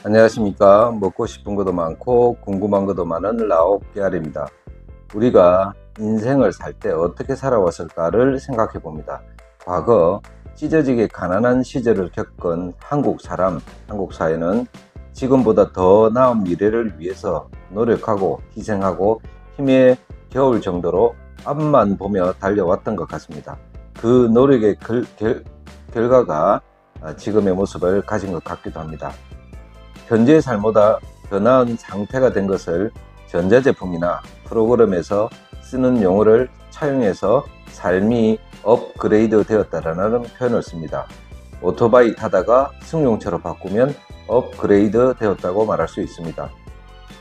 안녕하십니까. 먹고 싶은 것도 많고 궁금한 것도 많은 라옥 깨알입니다. 우리가 인생을 살 때 어떻게 살아왔을까를 생각해 봅니다. 과거 찢어지게 가난한 시절을 겪은 한국 사회는 지금보다 더 나은 미래를 위해서 노력하고 희생하고 힘에 겨울 정도로 앞만 보며 달려왔던 것 같습니다. 그 노력의 결과가 지금의 모습을 가진 것 같기도 합니다. 현재의 삶보다 더 나은 상태가 된 것을 전자제품이나 프로그램에서 쓰는 용어를 차용해서 삶이 업그레이드 되었다라는 표현을 씁니다. 오토바이 타다가 승용차로 바꾸면 업그레이드 되었다고 말할 수 있습니다.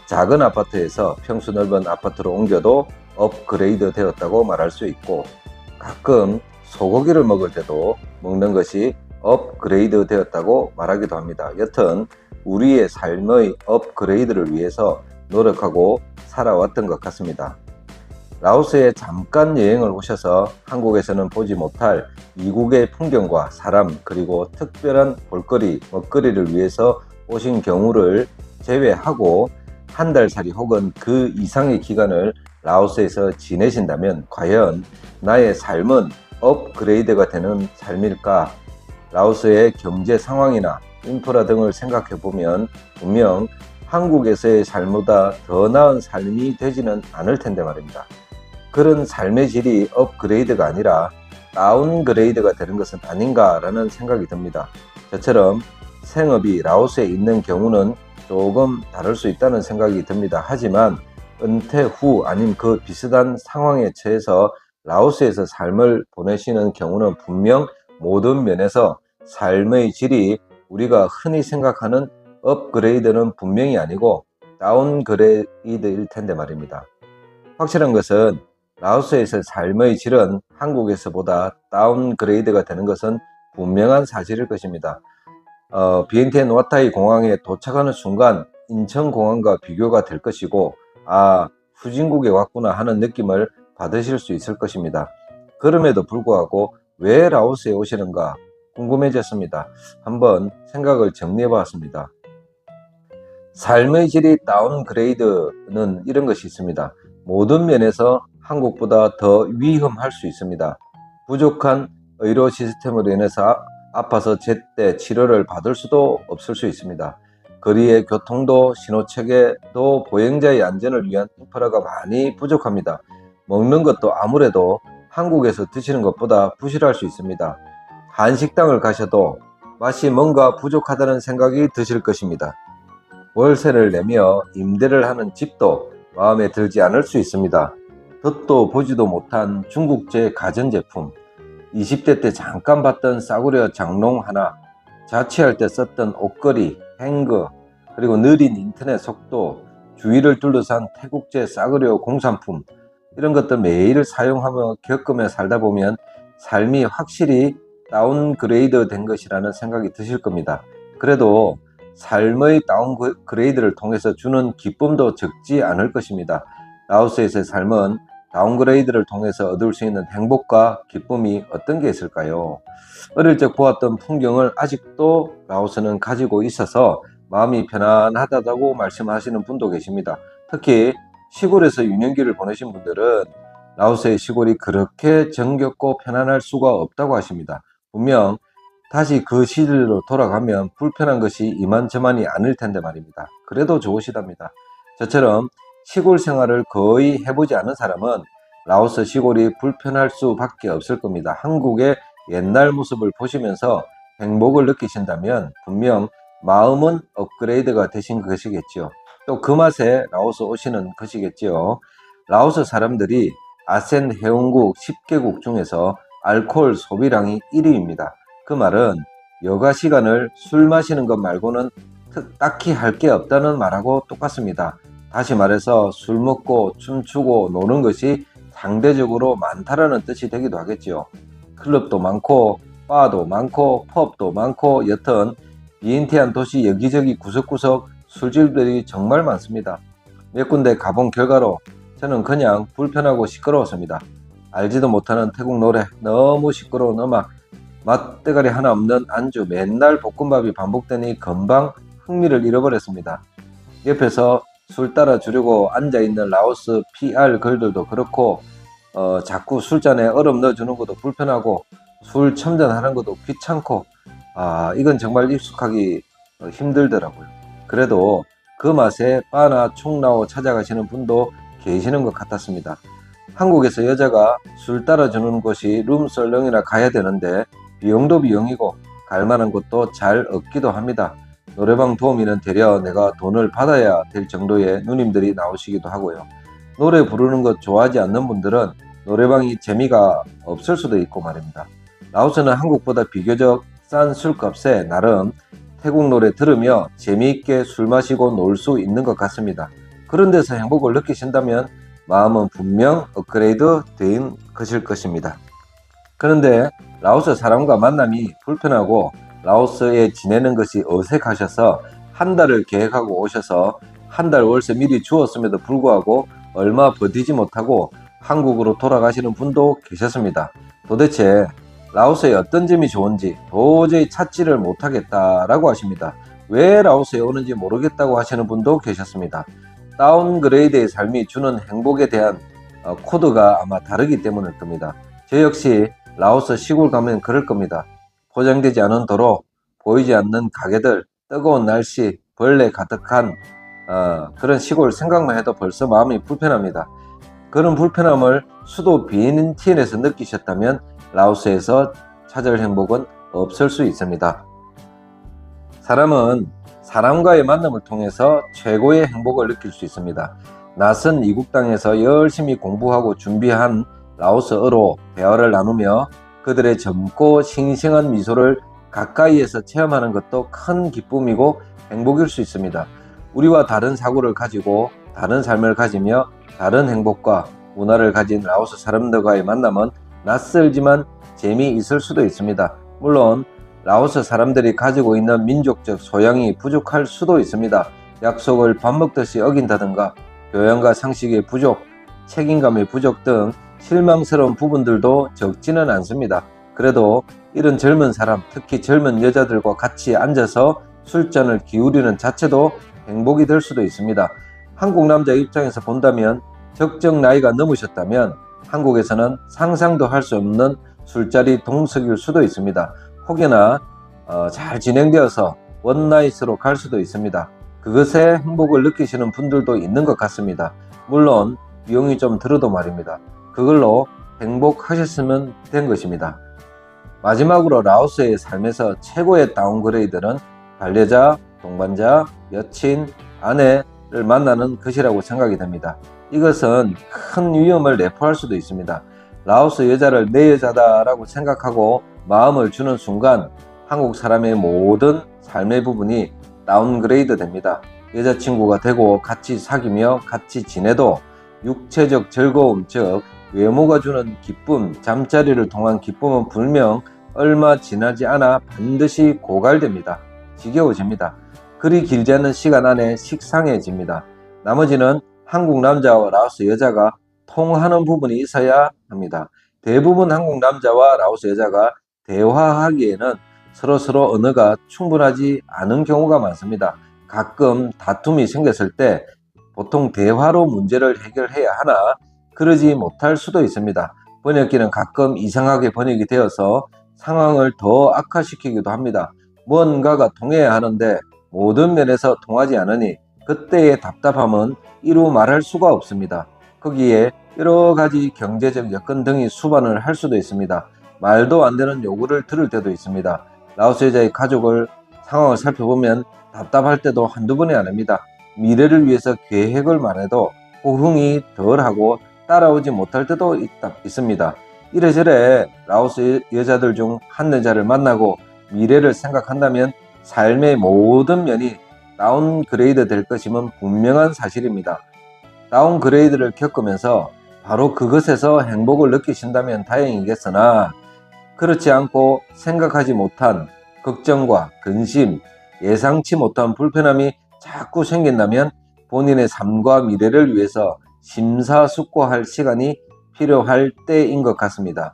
작은 아파트에서 평수 넓은 아파트로 옮겨도 업그레이드 되었다고 말할 수 있고, 가끔 소고기를 먹을 때도 먹는 것이 업그레이드 되었다고 말하기도 합니다. 여튼 우리의 삶의 업그레이드를 위해서 노력하고 살아왔던 것 같습니다. 라오스에 잠깐 여행을 오셔서 한국에서는 보지 못할 이국의 풍경과 사람, 그리고 특별한 볼거리, 먹거리를 위해서 오신 경우를 제외하고 한 달살이 혹은 그 이상의 기간을 라오스에서 지내신다면 과연 나의 삶은 업그레이드가 되는 삶일까? 라오스의 경제 상황이나 인프라 등을 생각해 보면 분명 한국에서의 삶보다 더 나은 삶이 되지는 않을 텐데 말입니다. 그런 삶의 질이 업그레이드가 아니라 다운그레이드가 되는 것은 아닌가라는 생각이 듭니다. 저처럼 생업이 라오스에 있는 경우는 조금 다를 수 있다는 생각이 듭니다. 하지만 은퇴 후 아님 그 비슷한 상황에 처해서 라오스에서 삶을 보내시는 경우는 분명 모든 면에서 삶의 질이 우리가 흔히 생각하는 업그레이드는 분명히 아니고 다운그레이드일 텐데 말입니다. 확실한 것은 라오스에서 삶의 질은 한국에서보다 다운그레이드가 되는 것은 분명한 사실일 것입니다. 비엔티엔 와타이 공항에 도착하는 순간 인천공항과 비교가 될 것이고, 후진국에 왔구나 하는 느낌을 받으실 수 있을 것입니다. 그럼에도 불구하고 왜 라오스에 오시는가 궁금해졌습니다. 한번 생각을 정리해 보았습니다. 삶의 질이 다운그레이드는 이런 것이 있습니다. 모든 면에서 한국보다 더 위험할 수 있습니다. 부족한 의료 시스템으로 인해서 아파서 제때 치료를 받을 수도 없을 수 있습니다. 거리의 교통도 신호체계도 보행자의 안전을 위한 인프라가 많이 부족합니다. 먹는 것도 아무래도 한국에서 드시는 것보다 부실할 수 있습니다. 한식당을 가셔도 맛이 뭔가 부족하다는 생각이 드실 것입니다. 월세를 내며 임대를 하는 집도 마음에 들지 않을 수 있습니다. 듣도 보지도 못한 중국제 가전제품, 20대 때 잠깐 봤던 싸구려 장롱 하나, 자취할 때 썼던 옷걸이, 행거, 그리고 느린 인터넷 속도, 주위를 둘러싼 태국제 싸구려 공산품, 이런 것들 매일 사용하며 겪으며 살다 보면 삶이 확실히 다운그레이드 된 것이라는 생각이 드실 겁니다. 그래도 삶의 다운그레이드를 통해서 주는 기쁨도 적지 않을 것입니다. 라오스에서의 삶은 다운그레이드를 통해서 얻을 수 있는 행복과 기쁨이 어떤 게 있을까요? 어릴 적 보았던 풍경을 아직도 라오스는 가지고 있어서 마음이 편안하다고 말씀하시는 분도 계십니다. 특히 시골에서 유년기를 보내신 분들은 라오스의 시골이 그렇게 정겹고 편안할 수가 없다고 하십니다. 분명 다시 그 시절로 돌아가면 불편한 것이 이만저만이 아닐 텐데 말입니다. 그래도 좋으시답니다. 저처럼 시골 생활을 거의 해보지 않은 사람은 라오스 시골이 불편할 수밖에 없을 겁니다. 한국의 옛날 모습을 보시면서 행복을 느끼신다면 분명 마음은 업그레이드가 되신 것이겠죠. 또 그 맛에 라오스 오시는 것이겠죠. 라오스 사람들이 아센 회원국 10개국 중에서 알코올 소비량이 1위입니다. 그 말은 여가 시간을 술 마시는 것 말고는 딱히 할 게 없다는 말하고 똑같습니다. 다시 말해서 술 먹고 춤추고 노는 것이 상대적으로 많다라는 뜻이 되기도 하겠죠. 클럽도 많고 바도 많고 펍도 많고 여튼 비엔티안 도시 여기저기 구석구석 술집들이 정말 많습니다. 몇 군데 가본 결과로 저는 그냥 불편하고 시끄러웠습니다. 알지도 못하는 태국 노래, 너무 시끄러운 음악, 맛대가리 하나 없는 안주, 맨날 볶음밥이 반복되니 금방 흥미를 잃어버렸습니다. 옆에서 술 따라 주려고 앉아있는 라오스 PR 걸들도 그렇고 자꾸 술잔에 얼음 넣어주는 것도 불편하고 술 첨단하는 것도 귀찮고 이건 정말 익숙하기 힘들더라고요. 그래도 그 맛에 바나 총라오 찾아가시는 분도 계시는 것 같았습니다. 한국에서 여자가 술 따라주는 곳이 룸설렁이나 가야 되는데 비용도 비용이고 갈만한 곳도 잘 없기도 합니다. 노래방 도우미는 되려 내가 돈을 받아야 될 정도의 누님들이 나오시기도 하고요. 노래 부르는 것 좋아하지 않는 분들은 노래방이 재미가 없을 수도 있고 말입니다. 라오스는 한국보다 비교적 싼 술값에 나름 태국 노래 들으며 재미있게 술 마시고 놀 수 있는 것 같습니다. 그런 데서 행복을 느끼신다면 마음은 분명 업그레이드 된 것일 것입니다. 그런데 라오스 사람과 만남이 불편하고 라오스에 지내는 것이 어색하셔서 한 달을 계획하고 오셔서 한 달 월세 미리 주었음에도 불구하고 얼마 버티지 못하고 한국으로 돌아가시는 분도 계셨습니다. 도대체 라오스의 어떤 점이 좋은지 도저히 찾지를 못하겠다라고 하십니다. 왜 라오스에 오는지 모르겠다고 하시는 분도 계셨습니다. 다운그레이드의 삶이 주는 행복에 대한 코드가 아마 다르기 때문일 겁니다. 저 역시 라오스 시골 가면 그럴 겁니다. 포장되지 않은 도로, 보이지 않는 가게들, 뜨거운 날씨, 벌레 가득한 그런 시골 생각만 해도 벌써 마음이 불편합니다. 그런 불편함을 수도 비엔티엔에서 느끼셨다면 라오스에서 찾을 행복은 없을 수 있습니다. 사람은 사람과의 만남을 통해서 최고의 행복을 느낄 수 있습니다. 낯선 이국 땅에서 열심히 공부하고 준비한 라오스어로 대화를 나누며 그들의 젊고 싱싱한 미소를 가까이에서 체험하는 것도 큰 기쁨이고 행복일 수 있습니다. 우리와 다른 사고를 가지고 다른 삶을 가지며 다른 행복과 문화를 가진 라오스 사람들과의 만남은 낯설지만 재미있을 수도 있습니다. 물론 라오스 사람들이 가지고 있는 민족적 소양이 부족할 수도 있습니다. 약속을 밥 먹듯이 어긴다든가 교양과 상식의 부족, 책임감의 부족 등 실망스러운 부분들도 적지는 않습니다. 그래도 이런 젊은 사람, 특히 젊은 여자들과 같이 앉아서 술잔을 기울이는 자체도 행복이 될 수도 있습니다. 한국 남자 입장에서 본다면 적정 나이가 넘으셨다면 한국에서는 상상도 할 수 없는 술자리 동석일 수도 있습니다. 혹여나 잘 진행되어서 원나잇으로 갈 수도 있습니다. 그것에 행복을 느끼시는 분들도 있는 것 같습니다. 물론 비용이 좀 들어도 말입니다. 그걸로 행복하셨으면 된 것입니다. 마지막으로 라오스의 삶에서 최고의 다운그레이드는 반려자, 동반자, 여친, 아내를 만나는 것이라고 생각이 됩니다. 이것은 큰 위험을 내포할 수도 있습니다. 라오스 여자를 내 여자다라고 생각하고 마음을 주는 순간 한국 사람의 모든 삶의 부분이 다운그레이드 됩니다. 여자친구가 되고 같이 사귀며 같이 지내도 육체적 즐거움, 즉 외모가 주는 기쁨, 잠자리를 통한 기쁨은 분명 얼마 지나지 않아 반드시 고갈됩니다. 지겨워집니다. 그리 길지 않은 시간 안에 식상해집니다. 나머지는 한국 남자와 라오스 여자가 통하는 부분이 있어야 합니다. 대부분 한국 남자와 라오스 여자가 대화하기에는 서로 언어가 충분하지 않은 경우가 많습니다. 가끔 다툼이 생겼을 때 보통 대화로 문제를 해결해야 하나 그러지 못할 수도 있습니다. 번역기는 가끔 이상하게 번역이 되어서 상황을 더 악화시키기도 합니다. 뭔가가 통해야 하는데 모든 면에서 통하지 않으니 그때의 답답함은 이루 말할 수가 없습니다. 거기에 여러 가지 경제적 여건 등이 수반을 할 수도 있습니다. 말도 안 되는 요구를 들을 때도 있습니다. 라오스 여자의 가족을 상황을 살펴보면 답답할 때도 한두 번이 아닙니다. 미래를 위해서 계획을 말해도 호응이 덜하고 따라오지 못할 때도 있습니다. 이래저래 라오스 여자들 중 한 여자를 만나고 미래를 생각한다면 삶의 모든 면이 다운그레이드 될 것임은 분명한 사실입니다. 다운그레이드를 겪으면서 바로 그것에서 행복을 느끼신다면 다행이겠으나 그렇지 않고 생각하지 못한 걱정과 근심, 예상치 못한 불편함이 자꾸 생긴다면 본인의 삶과 미래를 위해서 심사숙고할 시간이 필요할 때인 것 같습니다.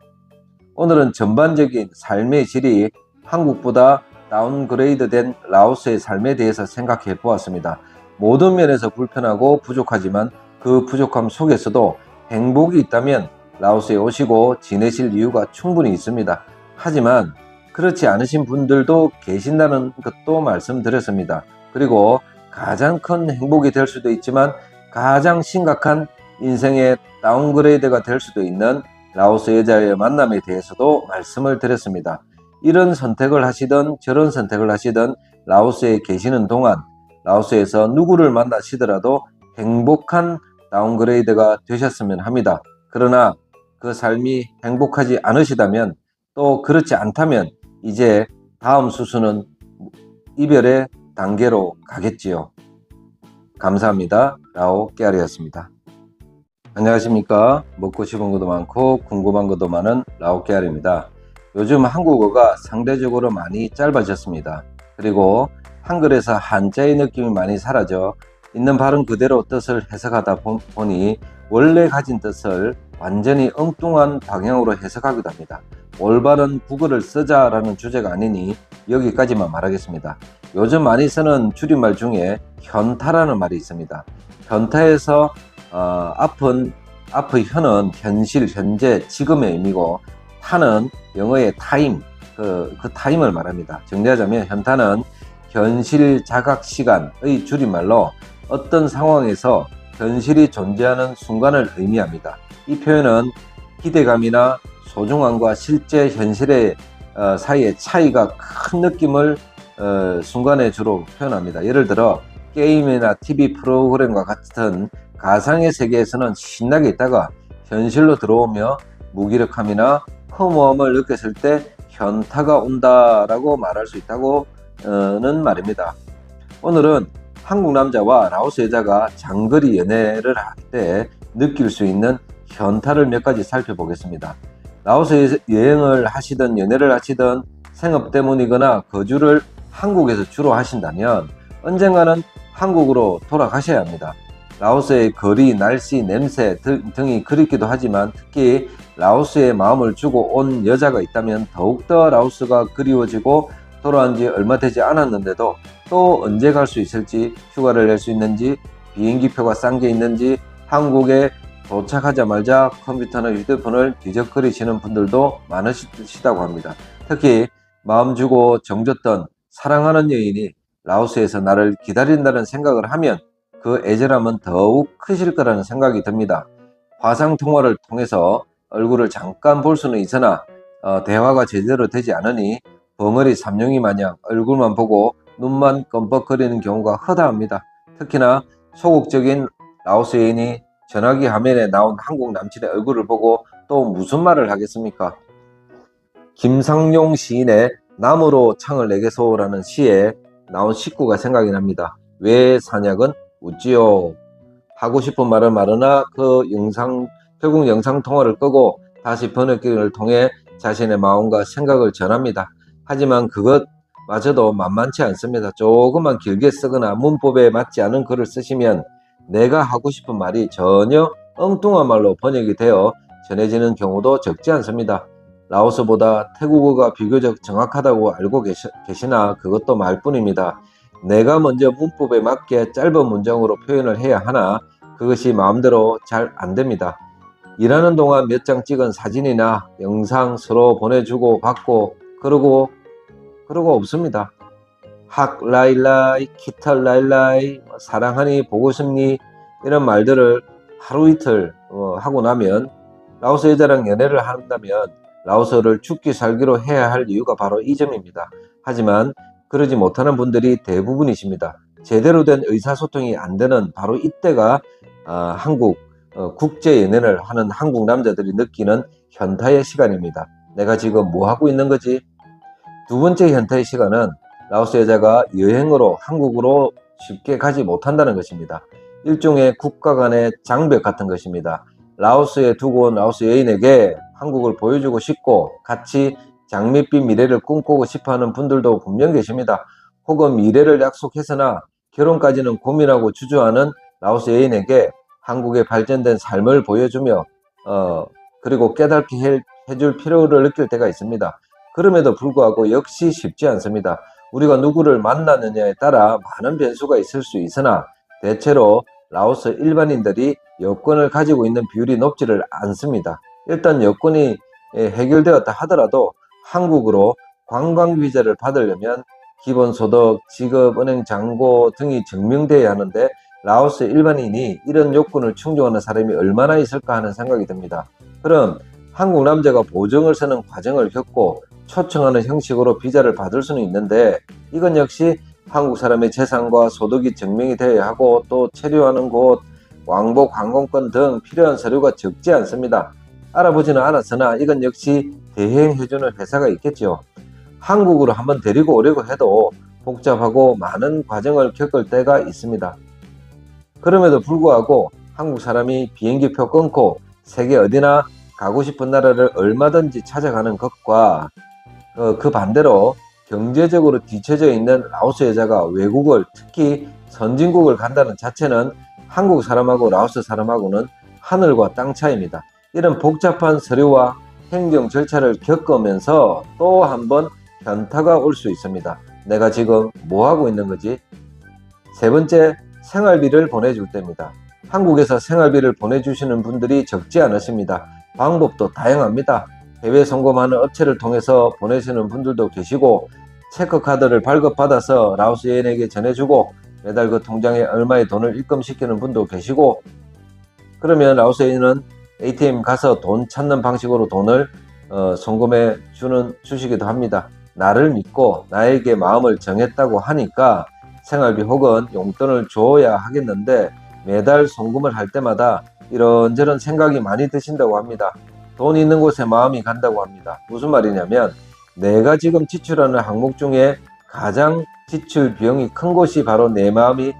오늘은 전반적인 삶의 질이 한국보다 다운그레이드된 라오스의 삶에 대해서 생각해 보았습니다. 모든 면에서 불편하고 부족하지만 그 부족함 속에서도 행복이 있다면 라오스에 오시고 지내실 이유가 충분히 있습니다. 하지만 그렇지 않으신 분들도 계신다는 것도 말씀드렸습니다. 그리고 가장 큰 행복이 될 수도 있지만 가장 심각한 인생의 다운그레이드가 될 수도 있는 라오스 여자의 만남에 대해서도 말씀을 드렸습니다. 이런 선택을 하시든 저런 선택을 하시든 라오스에 계시는 동안 라오스에서 누구를 만나시더라도 행복한 다운그레이드가 되셨으면 합니다. 그러나 그 삶이 행복하지 않으시다면, 또 그렇지 않다면 이제 다음 수순은 이별의 단계로 가겠지요. 감사합니다. 라오 깨알이었습니다. 안녕하십니까. 먹고 싶은 것도 많고 궁금한 것도 많은 라오 깨알입니다. 요즘 한국어가 상대적으로 많이 짧아졌습니다. 그리고 한글에서 한자의 느낌이 많이 사라져 있는 발음 그대로 뜻을 해석하다 보니 원래 가진 뜻을 완전히 엉뚱한 방향으로 해석하기도 합니다. 올바른 국어를 쓰자라는 주제가 아니니 여기까지만 말하겠습니다. 요즘 많이 쓰는 줄임말 중에 현타라는 말이 있습니다. 현타에서 앞의 현은 현실, 현재, 지금의 의미고, 타는 영어의 타임, 그 타임을 말합니다. 정리하자면 현타는 현실 자각 시간의 줄임말로 어떤 상황에서 현실이 존재하는 순간을 의미합니다. 이 표현은 기대감이나 소중함과 실제 현실의 사이의 차이가 큰 느낌을 순간에 주로 표현합니다. 예를 들어 게임이나 TV 프로그램과 같은 가상의 세계에서는 신나게 있다가 현실로 들어오며 무기력함이나 허무함을 느꼈을 때 현타가 온다라고 말할 수 있다고는 말입니다. 오늘은 한국 남자와 라오스 여자가 장거리 연애를 할 때 느낄 수 있는 현타를 몇 가지 살펴보겠습니다. 라오스 여행을 하시든 연애를 하시든 생업 때문이거나 거주를 한국에서 주로 하신다면 언젠가는 한국으로 돌아가셔야 합니다. 라오스의 거리, 날씨, 냄새 등이 그립기도 하지만 특히 라오스에 마음을 주고 온 여자가 있다면 더욱더 라오스가 그리워지고 돌아온 지 얼마 되지 않았는데도 또 언제 갈 수 있을지, 휴가를 낼 수 있는지, 비행기표가 싼 게 있는지, 한국에 도착하자마자 컴퓨터나 휴대폰을 뒤적거리시는 분들도 많으시다고 합니다. 특히 마음 주고 정줬던 사랑하는 여인이 라오스에서 나를 기다린다는 생각을 하면 그 애절함은 더욱 크실 거라는 생각이 듭니다. 화상통화를 통해서 얼굴을 잠깐 볼 수는 있으나 대화가 제대로 되지 않으니 벙어리 삼룡이 마냥 얼굴만 보고 눈만 껌뻑거리는 경우가 허다합니다. 특히나 소극적인 라오스 여인이 전화기 화면에 나온 한국 남친의 얼굴을 보고 또 무슨 말을 하겠습니까? 김상용 시인의 나무로 창을 내게소라는 시에 나온 식구가 생각이 납니다. 왜 사냥은 웃지요? 하고 싶은 말은 많으나 결국 영상통화를 끄고 다시 번역기를 통해 자신의 마음과 생각을 전합니다. 하지만 그것마저도 만만치 않습니다. 조금만 길게 쓰거나 문법에 맞지 않은 글을 쓰시면 내가 하고 싶은 말이 전혀 엉뚱한 말로 번역이 되어 전해지는 경우도 적지 않습니다. 라오스보다 태국어가 비교적 정확하다고 알고 계시나 그것도 말뿐입니다. 내가 먼저 문법에 맞게 짧은 문장으로 표현을 해야 하나 그것이 마음대로 잘 안됩니다. 일하는 동안 몇 장 찍은 사진이나 영상 서로 보내주고 받고 그러고 없습니다. 학 라일라이, 키탈 라일라이, 사랑하니, 보고 싶니 이런 말들을 하루 이틀 하고 나면 라오스 여자랑 연애를 한다면 라오스를 죽기 살기로 해야 할 이유가 바로 이 점입니다. 하지만 그러지 못하는 분들이 대부분이십니다. 제대로 된 의사소통이 안 되는 바로 이때가 국제 연애를 하는 한국 남자들이 느끼는 현타의 시간입니다. 내가 지금 뭐 하고 있는 거지? 두 번째 현타의 시간은 라오스 여자가 여행으로 한국으로 쉽게 가지 못한다는 것입니다. 일종의 국가 간의 장벽 같은 것입니다. 라오스에 두고 온 라오스 여인에게 한국을 보여주고 싶고 같이 장밋빛 미래를 꿈꾸고 싶어하는 분들도 분명 계십니다. 혹은 미래를 약속해서나 결혼까지는 고민하고 주저하는 라오스 여인에게 한국의 발전된 삶을 보여주며 그리고 깨닫게 해줄 필요를 느낄 때가 있습니다. 그럼에도 불구하고 역시 쉽지 않습니다. 우리가 누구를 만나느냐에 따라 많은 변수가 있을 수 있으나 대체로 라오스 일반인들이 여권을 가지고 있는 비율이 높지를 않습니다. 일단 여권이 해결되었다 하더라도 한국으로 관광 비자를 받으려면 기본소득, 직업, 은행 잔고 등이 증명돼야 하는데 라오스 일반인이 이런 요건을 충족하는 사람이 얼마나 있을까 하는 생각이 듭니다. 그럼 한국 남자가 보증을 서는 과정을 겪고 초청하는 형식으로 비자를 받을 수는 있는데 이건 역시 한국 사람의 재산과 소득이 증명이 되어야 하고 또 체류하는 곳, 왕복 항공권 등 필요한 서류가 적지 않습니다. 알아보지는 않았으나 이건 역시 대행해주는 회사가 있겠죠. 한국으로 한번 데리고 오려고 해도 복잡하고 많은 과정을 겪을 때가 있습니다. 그럼에도 불구하고 한국 사람이 비행기표 끊고 세계 어디나 가고 싶은 나라를 얼마든지 찾아가는 것과 그 반대로 경제적으로 뒤처져 있는 라오스 여자가 외국을 특히 선진국을 간다는 자체는 한국 사람하고 라오스 사람하고는 하늘과 땅 차이입니다. 이런 복잡한 서류와 행정 절차를 겪으면서 또 한번 현타가 올 수 있습니다. 내가 지금 뭐 하고 있는 거지? 세 번째, 생활비를 보내줄 때입니다. 한국에서 생활비를 보내주시는 분들이 적지 않으십니다. 방법도 다양합니다. 해외 송금하는 업체를 통해서 보내시는 분들도 계시고 체크카드를 발급받아서 라오스 여인에게 전해주고 매달 그 통장에 얼마의 돈을 입금시키는 분도 계시고 그러면 라오스 여인은 ATM 가서 돈 찾는 방식으로 돈을 송금해 주시기도 합니다. 나를 믿고 나에게 마음을 정했다고 하니까 생활비 혹은 용돈을 줘야 하겠는데 매달 송금을 할 때마다 이런저런 생각이 많이 드신다고 합니다. 돈 있는 곳에 마음이 간다고 합니다. 무슨 말이냐면 내가 지금 지출하는 항목 중에 가장 지출 비용이 큰 곳이 바로 내 마음이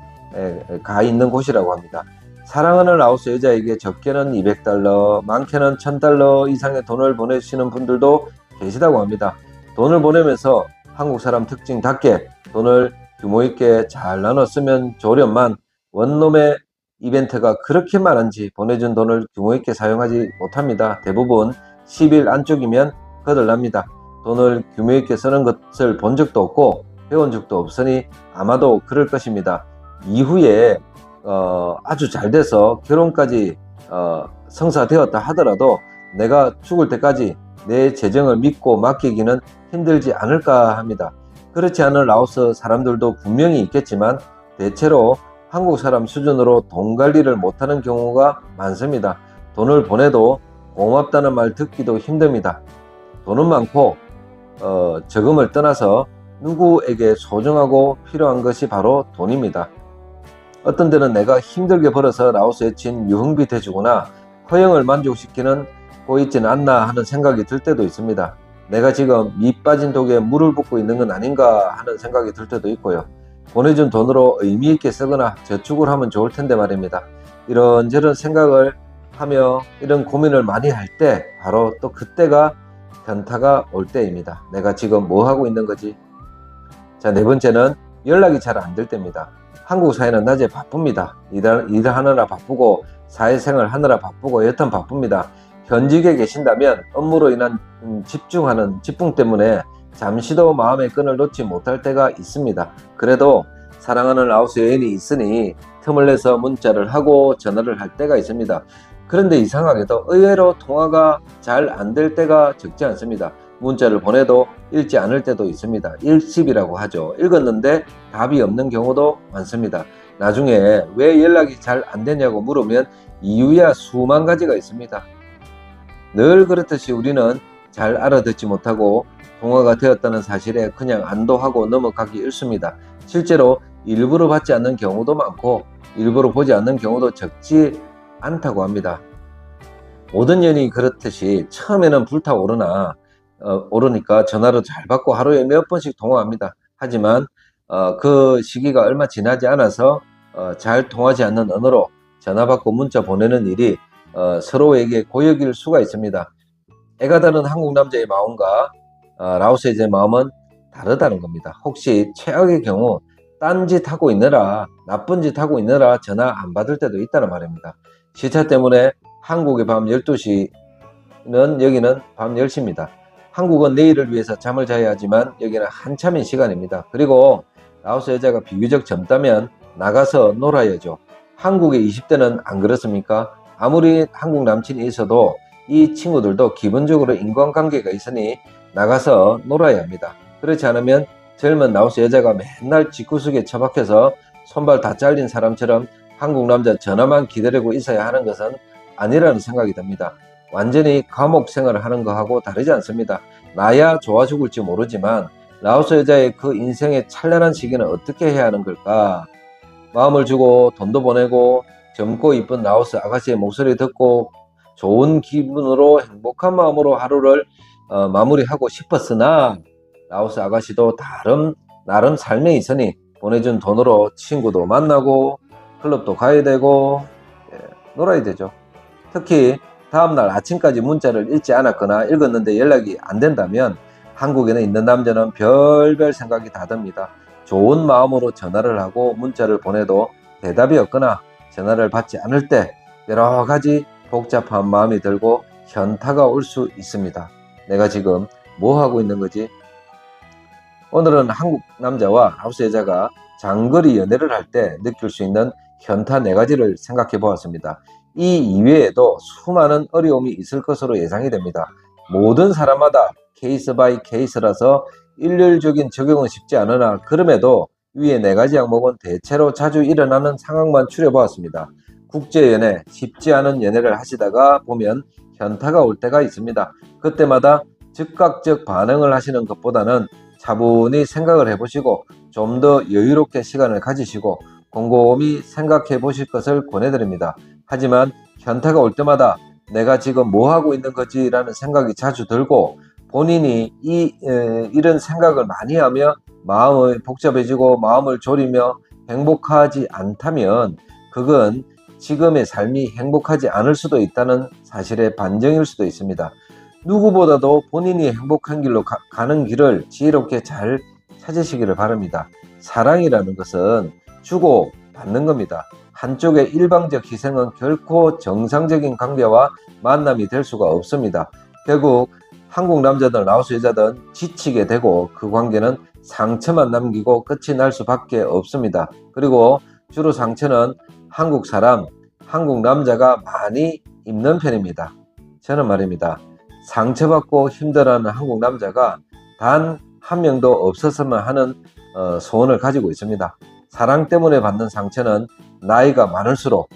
가 있는 곳이라고 합니다. 사랑하는 라오스 여자에게 적게는 $200, 많게는 $1000 이상의 돈을 보내시는 분들도 계시다고 합니다. 돈을 보내면서 한국 사람 특징답게 돈을 규모 있게 잘 나눠 쓰면 좋으련만 원놈의 이벤트가 그렇게 많은지 보내준 돈을 규모 있게 사용하지 못합니다. 대부분 10일 안쪽이면 거들납니다. 돈을 규모 있게 쓰는 것을 본 적도 없고 배운 적도 없으니 아마도 그럴 것입니다. 이후에 아주 잘 돼서 결혼까지 성사되었다 하더라도 내가 죽을 때까지 내 재정을 믿고 맡기기는 힘들지 않을까 합니다. 그렇지 않은 라오스 사람들도 분명히 있겠지만 대체로 한국 사람 수준으로 돈 관리를 못하는 경우가 많습니다. 돈을 보내도 고맙다는 말 듣기도 힘듭니다. 돈은 많고 적음을 떠나서 누구에게 소중하고 필요한 것이 바로 돈입니다. 어떤 때는 내가 힘들게 벌어서 라오스 여친 유흥비 대주거나 허영을 만족시키는 고 있지는 않나 하는 생각이 들 때도 있습니다. 내가 지금 밑 빠진 독에 물을 붓고 있는 건 아닌가 하는 생각이 들 때도 있고요. 보내준 돈으로 의미있게 쓰거나 저축을 하면 좋을 텐데 말입니다. 이런저런 생각을 하며 이런 고민을 많이 할 때 바로 또 그때가 현타가 올 때입니다. 내가 지금 뭐 하고 있는 거지? 자, 네 번째는 연락이 잘 안 될 때입니다. 한국 사회는 낮에 바쁩니다. 일하느라 바쁘고 사회생활 하느라 바쁘고 여튼 바쁩니다. 현직에 계신다면 업무로 인한 집중 때문에 잠시도 마음의 끈을 놓지 못할 때가 있습니다. 그래도 사랑하는 라오스 여인이 있으니 틈을 내서 문자를 하고 전화를 할 때가 있습니다. 그런데 이상하게도 의외로 통화가 잘 안 될 때가 적지 않습니다. 문자를 보내도 읽지 않을 때도 있습니다. 일십이라고 하죠. 읽었는데 답이 없는 경우도 많습니다. 나중에 왜 연락이 잘 안 되냐고 물으면 이유야 수만 가지가 있습니다. 늘 그렇듯이 우리는 잘 알아듣지 못하고 통화가 되었다는 사실에 그냥 안도하고 넘어가기 일쑤입니다. 실제로 일부러 받지 않는 경우도 많고 일부러 보지 않는 경우도 적지 않다고 합니다. 모든 연이 그렇듯이 처음에는 오르니까 전화를 잘 받고 하루에 몇 번씩 통화합니다. 하지만 그 시기가 얼마 지나지 않아서 잘 통하지 않는 언어로 전화 받고 문자 보내는 일이 서로에게 고역일 수가 있습니다. 애가 다른 한국 남자의 마음과 라오스 여자의 마음은 다르다는 겁니다. 혹시 최악의 경우 딴짓 하고 있느라 나쁜 짓 하고 있느라 전화 안 받을 때도 있다는 말입니다. 시차 때문에 한국의 밤 12시는 여기는 밤 10시입니다. 한국은 내일을 위해서 잠을 자야 하지만 여기는 한참의 시간입니다. 그리고 라오스 여자가 비교적 젊다면 나가서 놀아야죠. 한국의 20대는 안 그렇습니까? 아무리 한국 남친이 있어도 이 친구들도 기본적으로 인간관계가 있으니 나가서 놀아야 합니다. 그렇지 않으면 젊은 라오스 여자가 맨날 집구석에 처박혀서 손발 다 잘린 사람처럼 한국 남자 전화만 기다리고 있어야 하는 것은 아니라는 생각이 듭니다. 완전히 감옥 생활을 하는 거하고 다르지 않습니다. 나야 좋아 죽을지 모르지만 라오스 여자의 그 인생의 찬란한 시기는 어떻게 해야 하는 걸까? 마음을 주고 돈도 보내고 젊고 이쁜 라오스 아가씨의 목소리 듣고 좋은 기분으로 행복한 마음으로 하루를 마무리하고 싶었으나 라오스 아가씨도 나름 삶에 있으니 보내준 돈으로 친구도 만나고 클럽도 가야 되고 놀아야 되죠. 특히 다음날 아침까지 문자를 읽지 않았거나 읽었는데 연락이 안 된다면 한국에 있는 남자는 별별 생각이 다 듭니다. 좋은 마음으로 전화를 하고 문자를 보내도 대답이 없거나 전화를 받지 않을 때 여러 가지 복잡한 마음이 들고 현타가 올 수 있습니다. 내가 지금 뭐 하고 있는 거지? 오늘은 한국 남자와 라오스 여자가 장거리 연애를 할 때 느낄 수 있는 현타 4가지를 생각해 보았습니다. 이 이외에도 수많은 어려움이 있을 것으로 예상이 됩니다. 모든 사람마다 케이스 바이 케이스라서 일률적인 적용은 쉽지 않으나 그럼에도 위에 4가지 항목은 대체로 자주 일어나는 상황만 추려보았습니다. 국제연애, 쉽지 않은 연애를 하시다가 보면 현타가 올 때가 있습니다. 그때마다 즉각적 반응을 하시는 것보다는 차분히 생각을 해보시고 좀 더 여유롭게 시간을 가지시고 곰곰이 생각해 보실 것을 권해드립니다. 하지만 현타가 올 때마다 내가 지금 뭐 하고 있는 거지 라는 생각이 자주 들고 본인이 이런 생각을 많이 하며 마음이 복잡해지고 마음을 졸이며 행복하지 않다면 그건 지금의 삶이 행복하지 않을 수도 있다는 사실의 반증일 수도 있습니다. 누구보다도 본인이 행복한 길로 가는 길을 지혜롭게 잘 찾으시기를 바랍니다. 사랑이라는 것은 주고 받는 겁니다. 한쪽의 일방적 희생은 결코 정상적인 관계와 만남이 될 수가 없습니다. 결국 한국 남자든 라오스 여자든 지치게 되고 그 관계는 상처만 남기고 끝이 날 수밖에 없습니다. 그리고 주로 상처는 한국 사람, 한국 남자가 많이 입는 편입니다. 저는 말입니다. 상처받고 힘들어하는 한국 남자가 단 한 명도 없었으면 하는 소원을 가지고 있습니다. 사랑 때문에 받는 상처는 나이가 많을수록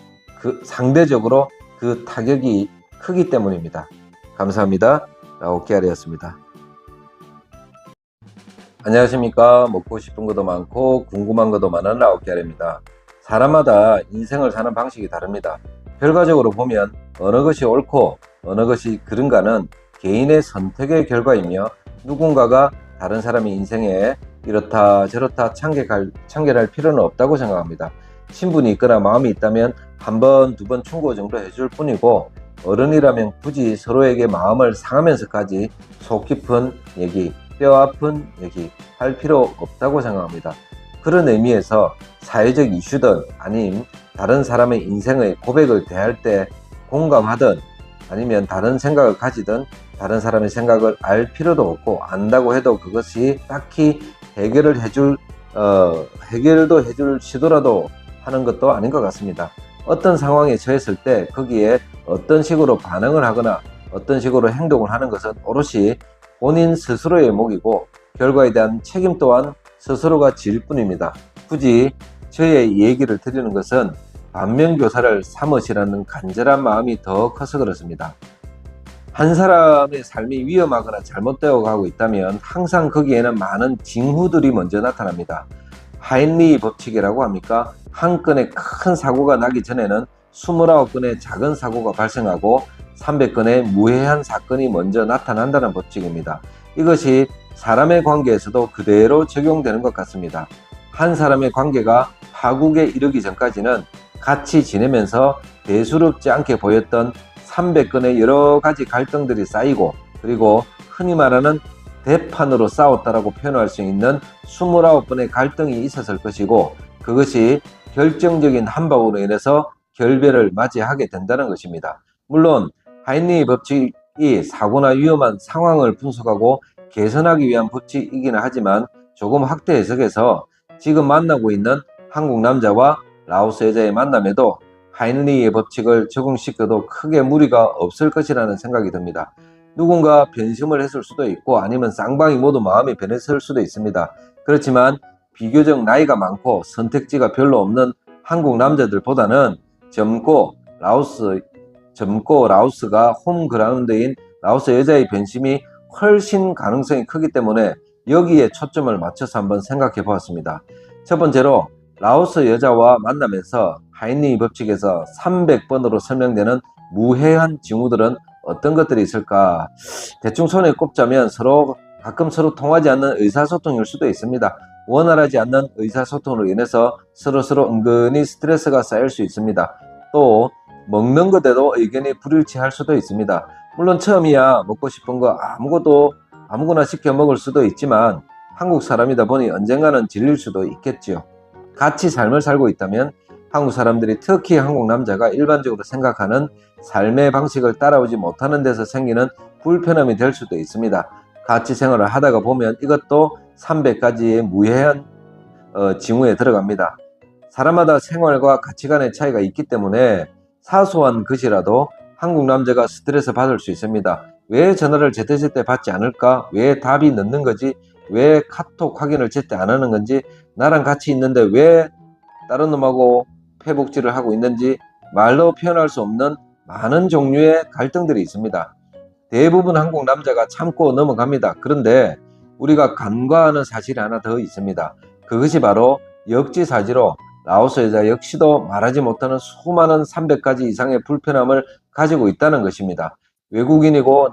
상대적으로 그 타격이 크기 때문입니다. 감사합니다. 라오케알이었습니다. 안녕하십니까. 먹고 싶은 것도 많고 궁금한 것도 많은 라오케알입니다. 사람마다 인생을 사는 방식이 다릅니다. 결과적으로 보면 어느 것이 옳고 어느 것이 그른가는 개인의 선택의 결과이며 누군가가 다른 사람의 인생에 이렇다 저렇다 참견할 필요는 없다고 생각합니다. 친분이 있거나 마음이 있다면 한 번, 두 번 충고 정도 해줄 뿐이고 어른이라면 굳이 서로에게 마음을 상하면서까지 속 깊은 얘기, 뼈 아픈 얘기 할 필요 없다고 생각합니다. 그런 의미에서 사회적 이슈든 아님 다른 사람의 인생의 고백을 대할 때 공감하든 아니면 다른 생각을 가지든 다른 사람의 생각을 알 필요도 없고 안다고 해도 그것이 딱히 해결도 해줄 시도라도 하는 것도 아닌 것 같습니다. 어떤 상황에 처했을 때 거기에 어떤 식으로 반응을 하거나 어떤 식으로 행동을 하는 것은 오롯이 본인 스스로의 몫이고 결과에 대한 책임 또한 스스로가 질 뿐입니다. 굳이 저의 얘기를 드리는 것은 반면교사를 삼으시라는 간절한 마음이 더 커서 그렇습니다. 한 사람의 삶이 위험하거나 잘못되어 가고 있다면 항상 거기에는 많은 징후들이 먼저 나타납니다. 하인리 법칙이라고 합니까? 한 건의 큰 사고가 나기 전에는 29건의 작은 사고가 발생하고 300건의 무해한 사건이 먼저 나타난다는 법칙입니다. 이것이 사람의 관계에서도 그대로 적용되는 것 같습니다. 한 사람의 관계가 파국에 이르기 전까지는 같이 지내면서 대수롭지 않게 보였던 300건의 여러 가지 갈등들이 쌓이고 그리고 흔히 말하는 대판으로 싸웠다라고 표현할 수 있는 29번의 갈등이 있었을 것이고 그것이 결정적인 한 방으로 인해서 결별을 맞이하게 된다는 것입니다. 물론 하인리 법칙 이 사고나 위험한 상황을 분석하고 개선하기 위한 법칙이기는 하지만 조금 확대 해석해서 지금 만나고 있는 한국 남자와 라오스 여자의 만남에도 하인리히의 법칙을 적용시켜도 크게 무리가 없을 것이라는 생각이 듭니다. 누군가 변심을 했을 수도 있고 아니면 쌍방이 모두 마음이 변했을 수도 있습니다. 그렇지만 비교적 나이가 많고 선택지가 별로 없는 한국 남자들보다는 젊고 라오스가 홈그라운드인 라오스 여자의 변심이 훨씬 가능성이 크기 때문에 여기에 초점을 맞춰서 한번 생각해 보았습니다. 첫 번째로 라오스 여자와 만나면서 하인리히 법칙에서 300번으로 설명되는 무해한 징후들은 어떤 것들이 있을까? 대충 손에 꼽자면 가끔 서로 통하지 않는 의사소통일 수도 있습니다. 원활하지 않는 의사소통으로 인해서 서로 은근히 스트레스가 쌓일 수 있습니다. 또 먹는 것에도 의견이 불일치할 수도 있습니다. 물론 처음이야 먹고 싶은 거 아무거나 시켜 먹을 수도 있지만 한국 사람이다 보니 언젠가는 질릴 수도 있겠지요. 같이 삶을 살고 있다면 한국 사람들이 특히 한국 남자가 일반적으로 생각하는 삶의 방식을 따라오지 못하는 데서 생기는 불편함이 될 수도 있습니다. 같이 생활을 하다가 보면 이것도 300가지의 무해한 징후에 들어갑니다. 사람마다 생활과 가치관의 차이가 있기 때문에 사소한 것이라도 한국 남자가 스트레스 받을 수 있습니다. 왜 전화를 제때제때 받지 않을까? 왜 답이 늦는 거지? 왜 카톡 확인을 제때 안 하는 건지? 나랑 같이 있는데 왜 다른 놈하고 회복질을 하고 있는지 말로 표현할 수 없는 많은 종류의 갈등들이 있습니다. 대부분 한국 남자가 참고 넘어갑니다. 그런데 우리가 간과하는 사실이 하나 더 있습니다. 그것이 바로 역지사지로 라오스 여자 역시도 말하지 못하는 수많은 300가지 이상의 불편함을 가지고 있다는 것입니다. 외국인이고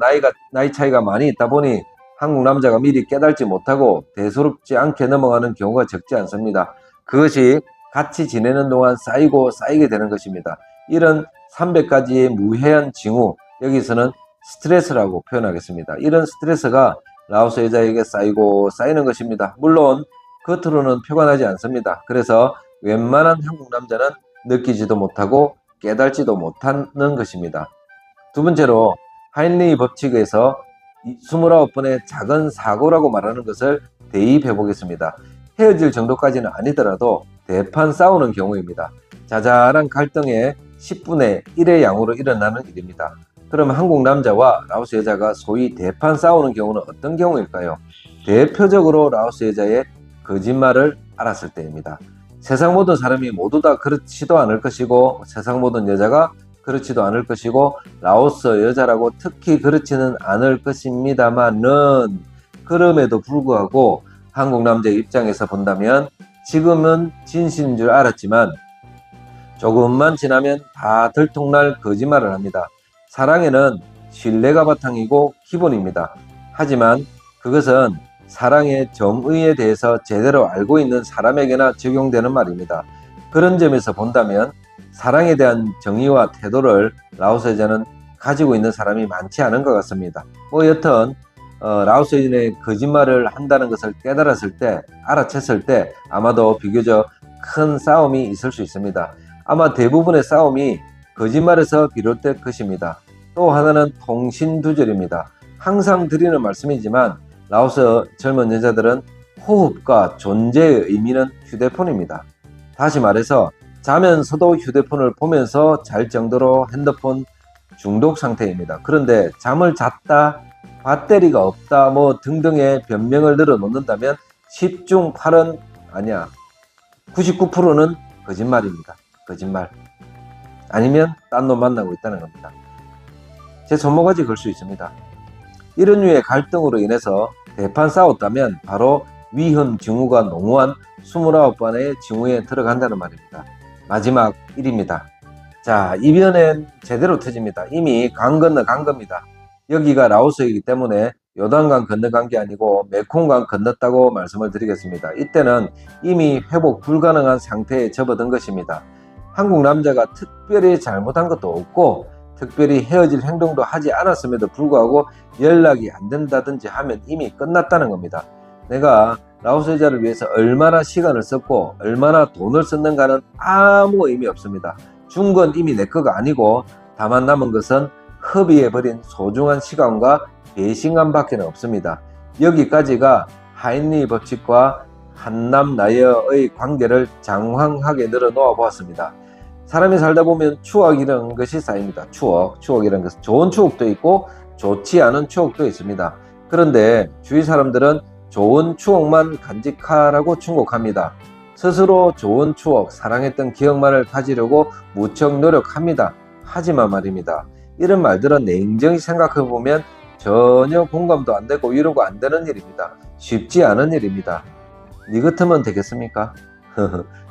나이 차이가 많이 있다 보니 한국 남자가 미리 깨닫지 못하고 대수롭지 않게 넘어가는 경우가 적지 않습니다. 그것이 같이 지내는 동안 쌓이게 되는 것입니다. 이런 300가지의 무해한 징후, 여기서는 스트레스라고 표현하겠습니다. 이런 스트레스가 라오스 여자에게 쌓이는 것입니다. 물론 겉으로는 표가 나지 않습니다. 그래서 웬만한 한국 남자는 느끼지도 못하고 깨달지도 못하는 것입니다. 두 번째로 하인리히 법칙에서 29번의 작은 사고라고 말하는 것을 대입해 보겠습니다. 헤어질 정도까지는 아니더라도 대판 싸우는 경우입니다. 자잘한 갈등의 10분의 1의 양으로 일어나는 일입니다. 그럼 한국 남자와 라오스 여자가 소위 대판 싸우는 경우는 어떤 경우일까요? 대표적으로 라오스 여자의 거짓말을 알았을 때입니다. 세상 모든 사람이 모두 다 그렇지도 않을 것이고 세상 모든 여자가 그렇지도 않을 것이고 라오스 여자라고 특히 그렇지는 않을 것입니다만은 그럼에도 불구하고 한국 남자의 입장에서 본다면 지금은 진실인 줄 알았지만 조금만 지나면 다 들통날 거짓말을 합니다. 사랑에는 신뢰가 바탕이고 기본입니다. 하지만 그것은 사랑의 정의에 대해서 제대로 알고 있는 사람에게나 적용되는 말입니다. 그런 점에서 본다면 사랑에 대한 정의와 태도를 라오스 여자는 가지고 있는 사람이 많지 않은 것 같습니다. 여튼 라오스 여자의 거짓말을 한다는 것을 알아챘을 때 아마도 비교적 큰 싸움이 있을 수 있습니다. 아마 대부분의 싸움이 거짓말에서 비롯될 것입니다. 또 하나는 통신두절입니다. 항상 드리는 말씀이지만 라오스 젊은 여자들은 호흡과 존재의 의미는 휴대폰입니다. 다시 말해서 자면서도 휴대폰을 보면서 잘 정도로 핸드폰 중독 상태입니다. 그런데 잠을 잤다, 배터리가 없다 등등의 변명을 늘어놓는다면 10중 8은 아니야. 99%는 거짓말입니다. 거짓말. 아니면 딴 놈 만나고 있다는 겁니다. 제 손모가지 걸 수 있습니다. 이런 류의 갈등으로 인해서 대판 싸웠다면 바로 위험 징후가 농후한 29번의 징후에 들어간다는 말입니다. 마지막 1입니다. 자, 이번엔 제대로 터집니다. 이미 강 건너 간 겁니다. 여기가 라오스이기 때문에 요단강 건너간 게 아니고 메콩강 건넜다고 말씀을 드리겠습니다. 이때는 이미 회복 불가능한 상태에 접어든 것입니다. 한국 남자가 특별히 잘못한 것도 없고 특별히 헤어질 행동도 하지 않았음에도 불구하고 연락이 안 된다든지 하면 이미 끝났다는 겁니다. 내가 라오스 여자를 위해서 얼마나 시간을 썼고 얼마나 돈을 썼는가는 아무 의미 없습니다. 준 건 이미 내 거가 아니고 다만 남은 것은 허비해버린 소중한 시간과 배신감밖에 없습니다. 여기까지가 하인리 법칙과 한남 나여의 관계를 장황하게 늘어놓아 보았습니다. 사람이 살다 보면 추억이라는 것이 쌓입니다. 추억이라는 것은 좋은 추억도 있고 좋지 않은 추억도 있습니다. 그런데 주위 사람들은 좋은 추억만 간직하라고 충고합니다. 스스로 좋은 추억, 사랑했던 기억만을 가지려고 무척 노력합니다. 하지만 말입니다. 이런 말들은 냉정히 생각해보면 전혀 공감도 안 되고 위로가 안 되는 일입니다. 쉽지 않은 일입니다. 니 같으면 되겠습니까?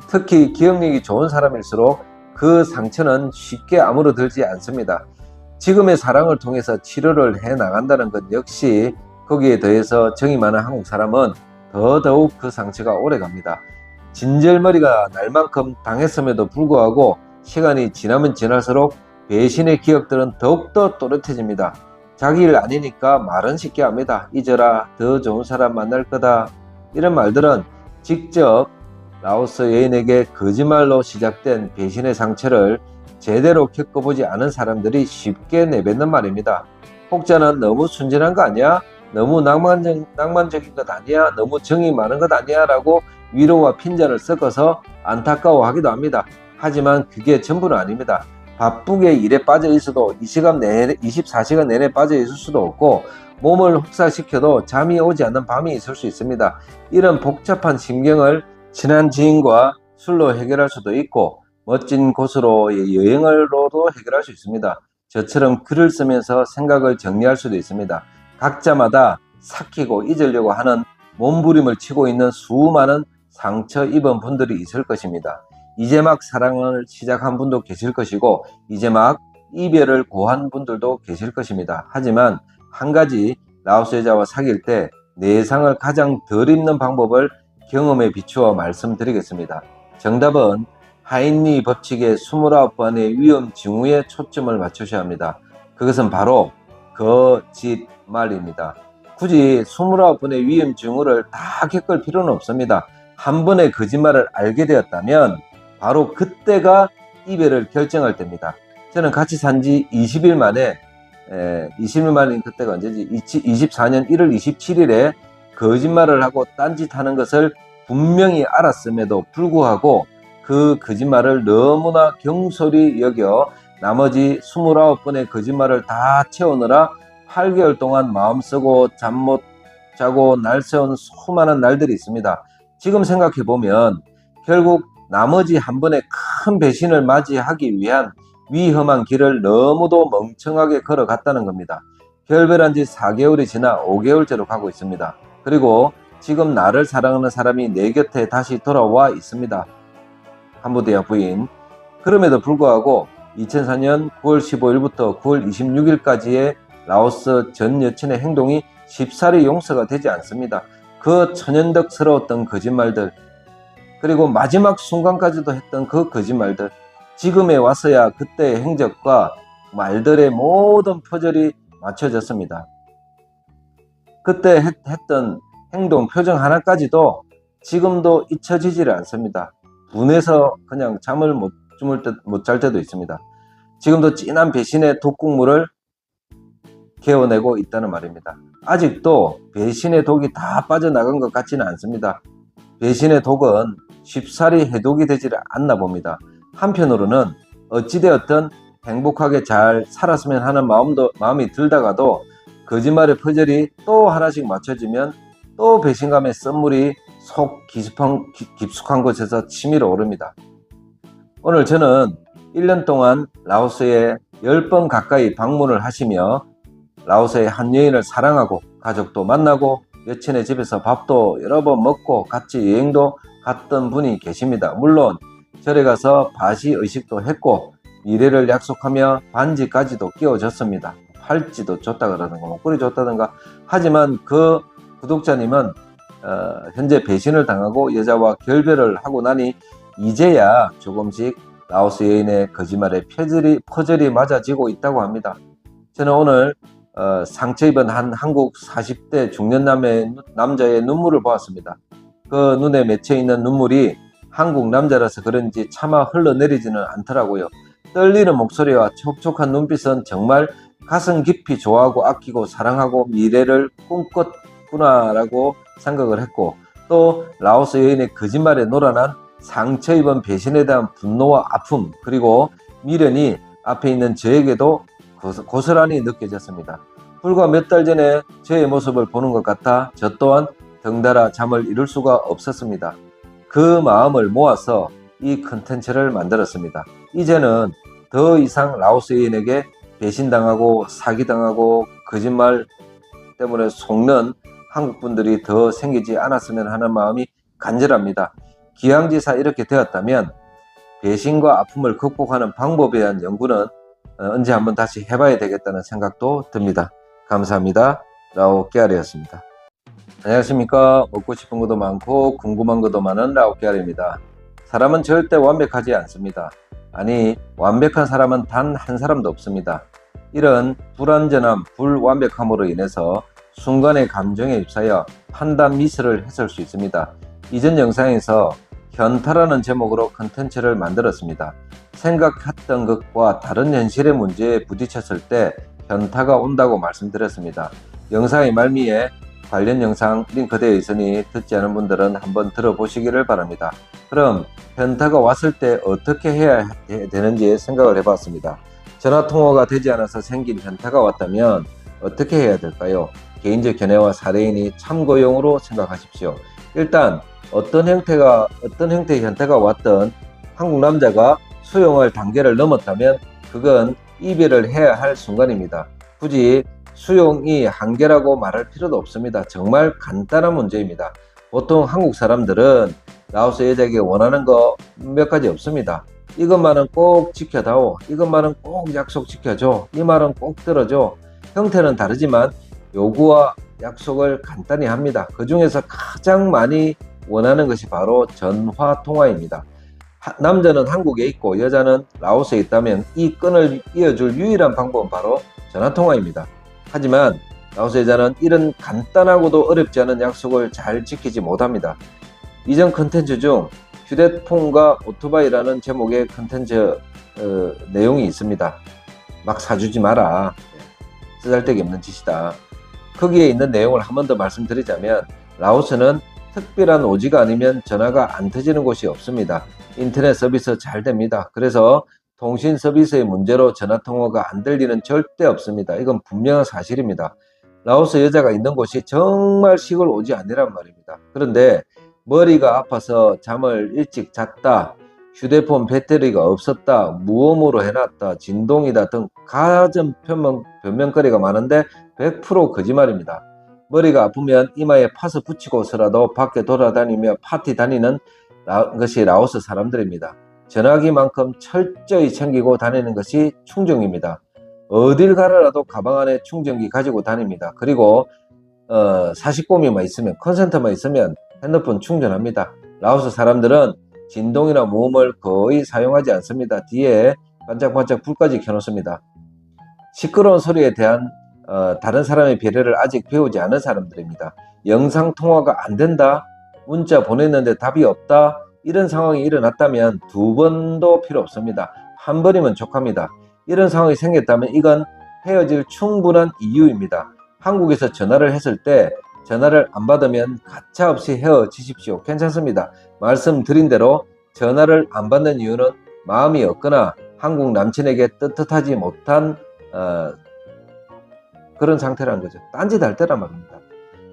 특히 기억력이 좋은 사람일수록 그 상처는 쉽게 아물어들지 않습니다. 지금의 사랑을 통해서 치료를 해 나간다는 것 역시 거기에 더해서 정이 많은 한국 사람은 더더욱 그 상처가 오래갑니다. 진절머리가 날 만큼 당했음에도 불구하고 시간이 지나면 지날수록 배신의 기억들은 더욱더 또렷해집니다. 자기 일 아니니까 말은 쉽게 합니다. 잊어라, 더 좋은 사람 만날 거다. 이런 말들은 직접 라오스 여인에게 거짓말로 시작된 배신의 상처를 제대로 겪어보지 않은 사람들이 쉽게 내뱉는 말입니다. 혹자는 너무 순진한 거 아니야? 너무 낭만적인 것 아니야? 너무 정이 많은 것 아니야? 라고 위로와 핀잔을 섞어서 안타까워하기도 합니다. 하지만 그게 전부는 아닙니다. 바쁘게 일에 빠져 있어도 24시간 내내 빠져 있을 수도 없고 몸을 혹사시켜도 잠이 오지 않는 밤이 있을 수 있습니다. 이런 복잡한 심경을 친한 지인과 술로 해결할 수도 있고 멋진 곳으로의 여행으로도 해결할 수 있습니다. 저처럼 글을 쓰면서 생각을 정리할 수도 있습니다. 각자마다 삭히고 잊으려고 하는 몸부림을 치고 있는 수많은 상처 입은 분들이 있을 것입니다. 이제 막 사랑을 시작한 분도 계실 것이고 이제 막 이별을 고한 분들도 계실 것입니다. 하지만 한 가지, 라오스 여자와 사귈 때 내상을 가장 덜 입는 방법을 경험에 비추어 말씀드리겠습니다. 정답은 하인리 법칙의 29번의 위험 징후에 초점을 맞추셔야 합니다. 그것은 바로 거짓말입니다. 굳이 29번의 위험 징후를 다 겪을 필요는 없습니다. 한 번의 거짓말을 알게 되었다면 바로 그때가 이별을 결정할 때입니다. 저는 같이 산 지 20일 만에 20일 만인 그때가 언제지? 24년 1월 27일에 거짓말을 하고 딴짓하는 것을 분명히 알았음에도 불구하고 그 거짓말을 너무나 경솔히 여겨 나머지 29번의 거짓말을 다 채우느라 8개월 동안 마음 쓰고 잠 못 자고 날 새운 수많은 날들이 있습니다. 지금 생각해보면 결국 나머지 한 번의 큰 배신을 맞이하기 위한 위험한 길을 너무도 멍청하게 걸어갔다는 겁니다. 결별한 지 4개월이 지나 5개월째로 가고 있습니다. 그리고 지금 나를 사랑하는 사람이 내 곁에 다시 돌아와 있습니다. 캄보디아 부인. 그럼에도 불구하고 2004년 9월 15일부터 9월 26일까지의 라오스 전 여친의 행동이 쉽사리 용서가 되지 않습니다. 그 천연덕스러웠던 거짓말들, 그리고 마지막 순간까지도 했던 그 거짓말들, 지금에 와서야 그때의 행적과 말들의 모든 퍼즐이 맞춰졌습니다. 그때 했던 행동, 표정 하나까지도 지금도 잊혀지지를 않습니다. 분해서 그냥 잠을 못 잘 때도 있습니다. 지금도 진한 배신의 독국물을 개어내고 있다는 말입니다. 아직도 배신의 독이 다 빠져나간 것 같지는 않습니다. 배신의 독은 쉽사리 해독이 되지 않나 봅니다. 한편으로는 어찌되었든 행복하게 잘 살았으면 하는 마음이 들다가도 거짓말의 퍼즐이 또 하나씩 맞춰지면 또 배신감의 썬물이 속 깊숙한 곳에서 치밀어 오릅니다. 오늘 저는 1년 동안 라오스에 10번 가까이 방문을 하시며 라오스의 한 여인을 사랑하고 가족도 만나고 여친의 집에서 밥도 여러 번 먹고 같이 여행도 갔던 분이 계십니다. 물론 절에 가서 바시 의식도 했고 미래를 약속하며 반지까지도 끼워줬습니다. 팔찌도 줬다 그러든가 목걸이 줬다든가. 하지만 그 구독자님은 현재 배신을 당하고 여자와 결별을 하고 나니 이제야 조금씩 라오스 여인의 거짓말에 퍼즐이 맞아지고 있다고 합니다. 저는 오늘 상처 입은 한 한국 40대 중년 남자의 눈물을 보았습니다. 그 눈에 맺혀 있는 눈물이 한국 남자라서 그런지 차마 흘러내리지는 않더라고요. 떨리는 목소리와 촉촉한 눈빛은 정말 가슴 깊이 좋아하고 아끼고 사랑하고 미래를 꿈꿨구나라고 생각을 했고, 또 라오스 여인의 거짓말에 놀아난 상처 입은 배신에 대한 분노와 아픔, 그리고 미련이 앞에 있는 저에게도 고스란히 느껴졌습니다. 불과 몇 달 전에 저의 모습을 보는 것 같아 저 또한 덩달아 잠을 이룰 수가 없었습니다. 그 마음을 모아서 이 컨텐츠를 만들었습니다. 이제는 더 이상 라오스 여인에게 배신당하고 사기당하고 거짓말 때문에 속는 한국 분들이 더 생기지 않았으면 하는 마음이 간절합니다. 기왕지사 이렇게 되었다면 배신과 아픔을 극복하는 방법에 대한 연구는 언제 한번 다시 해봐야 되겠다는 생각도 듭니다. 감사합니다. 라오깨알이었습니다. 안녕하십니까. 먹고 싶은 것도 많고 궁금한 것도 많은 라오깨알입니다. 사람은 절대 완벽하지 않습니다. 아니, 완벽한 사람은 단 한 사람도 없습니다. 이런 불완전함, 불완벽함으로 인해서 순간의 감정에 휩싸여 판단 미스를 했을 수 있습니다. 이전 영상에서 현타라는 제목으로 컨텐츠를 만들었습니다. 생각했던 것과 다른 현실의 문제에 부딪혔을 때 현타가 온다고 말씀드렸습니다. 영상의 말미에 관련 영상 링크되어 있으니 듣지 않은 분들은 한번 들어보시기를 바랍니다. 그럼 현타가 왔을 때 어떻게 해야 되는지 생각을 해봤습니다. 전화통화가 되지 않아서 생긴 현타가 왔다면 어떻게 해야 될까요? 개인적 견해와 사례인이 참고용으로 생각하십시오. 일단 어떤 형태의 현타가 왔든 한국 남자가 수용할 단계를 넘었다면 그건 이별을 해야 할 순간입니다. 굳이 수용이 한계라고 말할 필요도 없습니다. 정말 간단한 문제입니다. 보통 한국 사람들은 라오스 여자에게 원하는 거 몇 가지 없습니다. 이것만은 꼭 지켜다오, 이것만은 꼭 약속 지켜줘, 이 말은 꼭 들어줘. 형태는 다르지만 요구와 약속을 간단히 합니다. 그 중에서 가장 많이 원하는 것이 바로 전화통화입니다. 남자는 한국에 있고 여자는 라오스에 있다면 이 끈을 이어줄 유일한 방법은 바로 전화통화입니다. 하지만 라오스 여자는 이런 간단하고도 어렵지 않은 약속을 잘 지키지 못합니다. 이전 컨텐츠 중 휴대폰과 오토바이라는 제목의 컨텐츠 내용이 있습니다. 막 사주지 마라. 쓰잘데기 없는 짓이다. 거기에 있는 내용을 한 번 더 말씀드리자면 라오스는 특별한 오지가 아니면 전화가 안 터지는 곳이 없습니다. 인터넷 서비스 잘 됩니다. 그래서 통신 서비스의 문제로 전화통화가 안 들리는 절대 없습니다. 이건 분명한 사실입니다. 라오스 여자가 있는 곳이 정말 시골 오지 아니란 말입니다. 그런데 머리가 아파서 잠을 일찍 잤다, 휴대폰 배터리가 없었다, 무음으로 해놨다, 진동이다 등 가전 변명거리가 많은데 100% 거짓말입니다. 머리가 아프면 이마에 파스 붙이고서라도 밖에 돌아다니며 파티 다니는 것이 라오스 사람들입니다. 전화기만큼 철저히 챙기고 다니는 것이 충전기입니다. 어딜 가더라도 가방 안에 충전기 가지고 다닙니다. 그리고 사식곰이만 있으면, 컨센트만 있으면 핸드폰 충전합니다. 라오스 사람들은 진동이나 모음을 거의 사용하지 않습니다. 뒤에 반짝반짝 불까지 켜놓습니다. 시끄러운 소리에 대한 다른 사람의 배려를 아직 배우지 않은 사람들입니다. 영상통화가 안 된다, 문자 보냈는데 답이 없다, 이런 상황이 일어났다면 두 번도 필요 없습니다. 한 번이면 족합니다. 이런 상황이 생겼다면 이건 헤어질 충분한 이유입니다. 한국에서 전화를 했을 때 전화를 안 받으면 가차없이 헤어지십시오. 괜찮습니다. 말씀드린 대로 전화를 안 받는 이유는 마음이 없거나 한국 남친에게 떳떳하지 못한 그런 상태라는 거죠. 딴짓 할 때란 말입니다.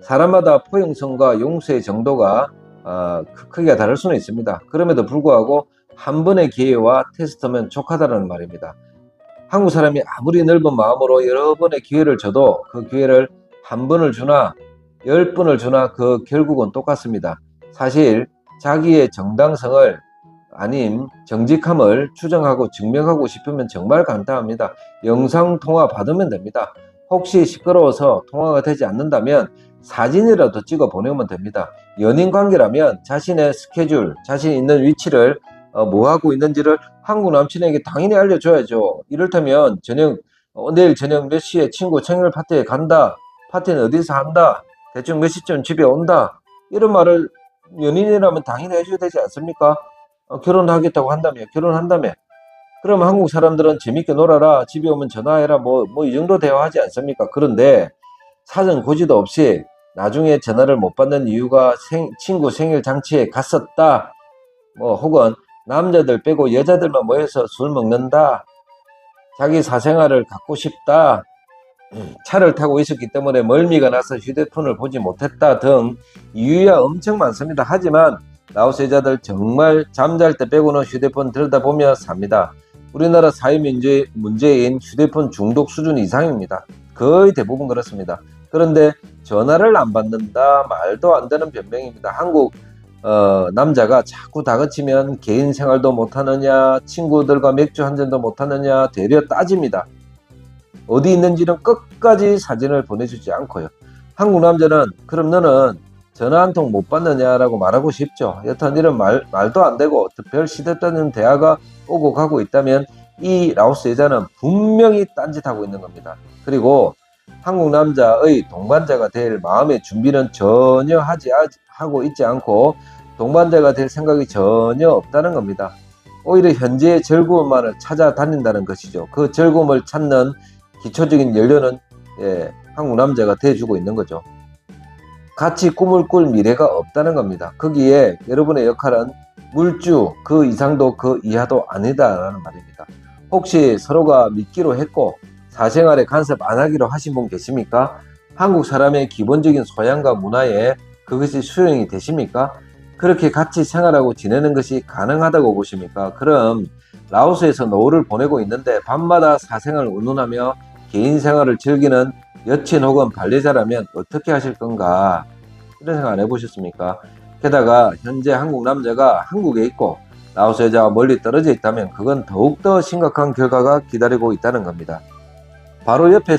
사람마다 포용성과 용서의 정도가 크기가 다를 수는 있습니다. 그럼에도 불구하고 한 번의 기회와 테스트면 족하다는 말입니다. 한국 사람이 아무리 넓은 마음으로 여러 번의 기회를 줘도 그 기회를 한 번을 주나 10번을 주나 그 결국은 똑같습니다. 사실 자기의 정당성을 아님 정직함을 추정하고 증명하고 싶으면 정말 간단합니다. 영상통화 받으면 됩니다. 혹시 시끄러워서 통화가 되지 않는다면 사진이라도 찍어 보내면 됩니다. 연인 관계라면 자신의 스케줄, 자신이 있는 위치를 뭐 하고 있는지를 한국 남친에게 당연히 알려줘야죠. 이를테면 내일 저녁 몇 시에 친구 생일 파티에 간다, 파티는 어디서 한다, 대충 몇 시쯤 집에 온다, 이런 말을 연인이라면 당연히 해줘야 되지 않습니까? 결혼하겠다고 한다며, 결혼한다며. 그럼 한국 사람들은 재밌게 놀아라, 집에 오면 전화해라, 뭐 이 정도 대화하지 않습니까? 그런데 사전 고지도 없이 나중에 전화를 못 받는 이유가 친구 생일 장치에 갔었다, 뭐 혹은 남자들 빼고 여자들만 모여서 술 먹는다, 자기 사생활을 갖고 싶다, 차를 타고 있었기 때문에 멀미가 나서 휴대폰을 보지 못했다 등 이유야 엄청 많습니다. 하지만 라오스 여자들 정말 잠잘 때 빼고는 휴대폰 들여다보며 삽니다. 우리나라 사회 문제인 휴대폰 중독 수준 이상입니다. 거의 대부분 그렇습니다. 그런데 전화를 안 받는다, 말도 안 되는 변명입니다. 한국 남자가 자꾸 다그치면 개인 생활도 못하느냐, 친구들과 맥주 한 잔도 못하느냐 되려 따집니다. 어디 있는지는 끝까지 사진을 보내주지 않고요. 한국 남자는 그럼 너는 전화 한 통 못 받느냐라고 말하고 싶죠. 여튼 이런 말도 안 되고 별 시대다는 대화가 오고 가고 있다면 이 라오스 여자는 분명히 딴짓하고 있는 겁니다. 그리고 한국 남자의 동반자가 될 마음의 준비는 전혀 하고 있지 않고 동반자가 될 생각이 전혀 없다는 겁니다. 오히려 현재의 즐거움만을 찾아다닌다는 것이죠. 그 즐거움을 찾는 기초적인 연료는 한국 남자가 대주고 있는 거죠. 같이 꿈을 꿀 미래가 없다는 겁니다. 거기에 여러분의 역할은 물주 그 이상도 그 이하도 아니다라는 말입니다. 혹시 서로가 믿기로 했고 사생활에 간섭 안 하기로 하신 분 계십니까? 한국 사람의 기본적인 소양과 문화에 그것이 수용이 되십니까? 그렇게 같이 생활하고 지내는 것이 가능하다고 보십니까? 그럼 라오스에서 노후를 보내고 있는데 밤마다 사생활을 운운하며 개인 생활을 즐기는 여친 혹은 반려자라면 어떻게 하실 건가? 이런 생각 안 해보셨습니까? 게다가 현재 한국 남자가 한국에 있고 라오스 여자와 멀리 떨어져 있다면 그건 더욱더 심각한 결과가 기다리고 있다는 겁니다. 바로 옆에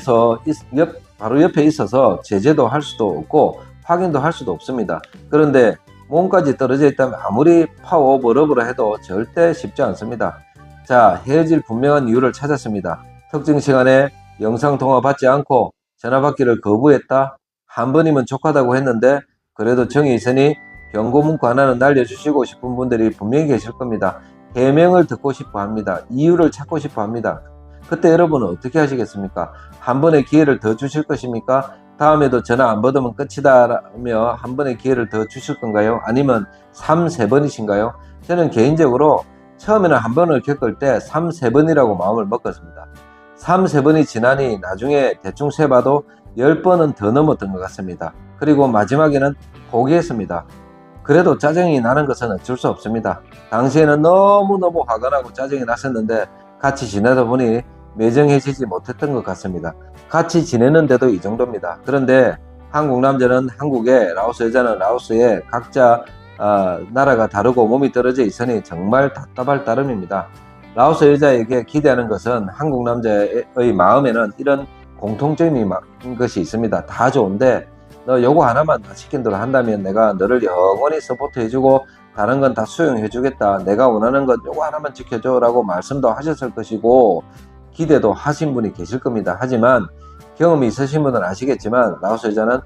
있어서 제재도 할 수도 없고 확인도 할 수도 없습니다. 그런데 몸까지 떨어져 있다면 아무리 파워버러브라 해도 절대 쉽지 않습니다. 자, 헤어질 분명한 이유를 찾았습니다. 특정 시간에 영상통화 받지 않고 전화받기를 거부했다. 한 번이면 족하다고 했는데 그래도 정이 있으니 경고 문구 하나는 날려주시고 싶은 분들이 분명히 계실 겁니다. 해명을 듣고 싶어 합니다. 이유를 찾고 싶어 합니다. 그때 여러분은 어떻게 하시겠습니까? 한 번의 기회를 더 주실 것입니까? 다음에도 전화 안 받으면 끝이다라며 한 번의 기회를 더 주실 건가요? 아니면 3, 4번이신가요? 저는 개인적으로 처음에는 한 번을 겪을 때 3, 4번이라고 마음을 먹었습니다. 3, 4번이 지나니 나중에 대충 세봐도 10번은 더 넘었던 것 같습니다. 그리고 마지막에는 포기했습니다. 그래도 짜증이 나는 것은 어쩔 수 없습니다. 당시에는 너무너무 화가 나고 짜증이 났었는데 같이 지내다 보니 매정해지지 못했던 것 같습니다. 같이 지내는데도 이 정도입니다. 그런데 한국 남자는 한국에, 라오스 여자는 라오스에 각자 나라가 다르고 몸이 떨어져 있으니 정말 답답할 따름입니다. 라오스 여자에게 기대하는 것은 한국 남자의 마음에는 이런 공통점인 것이 있습니다. 다 좋은데 너 요거 하나만 다 시킨 대로 한다면 내가 너를 영원히 서포트 해주고 다른 건 다 수용해 주겠다. 내가 원하는 건 요거 하나만 지켜줘 라고 말씀도 하셨을 것이고 기대도 하신 분이 계실 겁니다. 하지만 경험이 있으신 분은 아시겠지만 라오스 여자는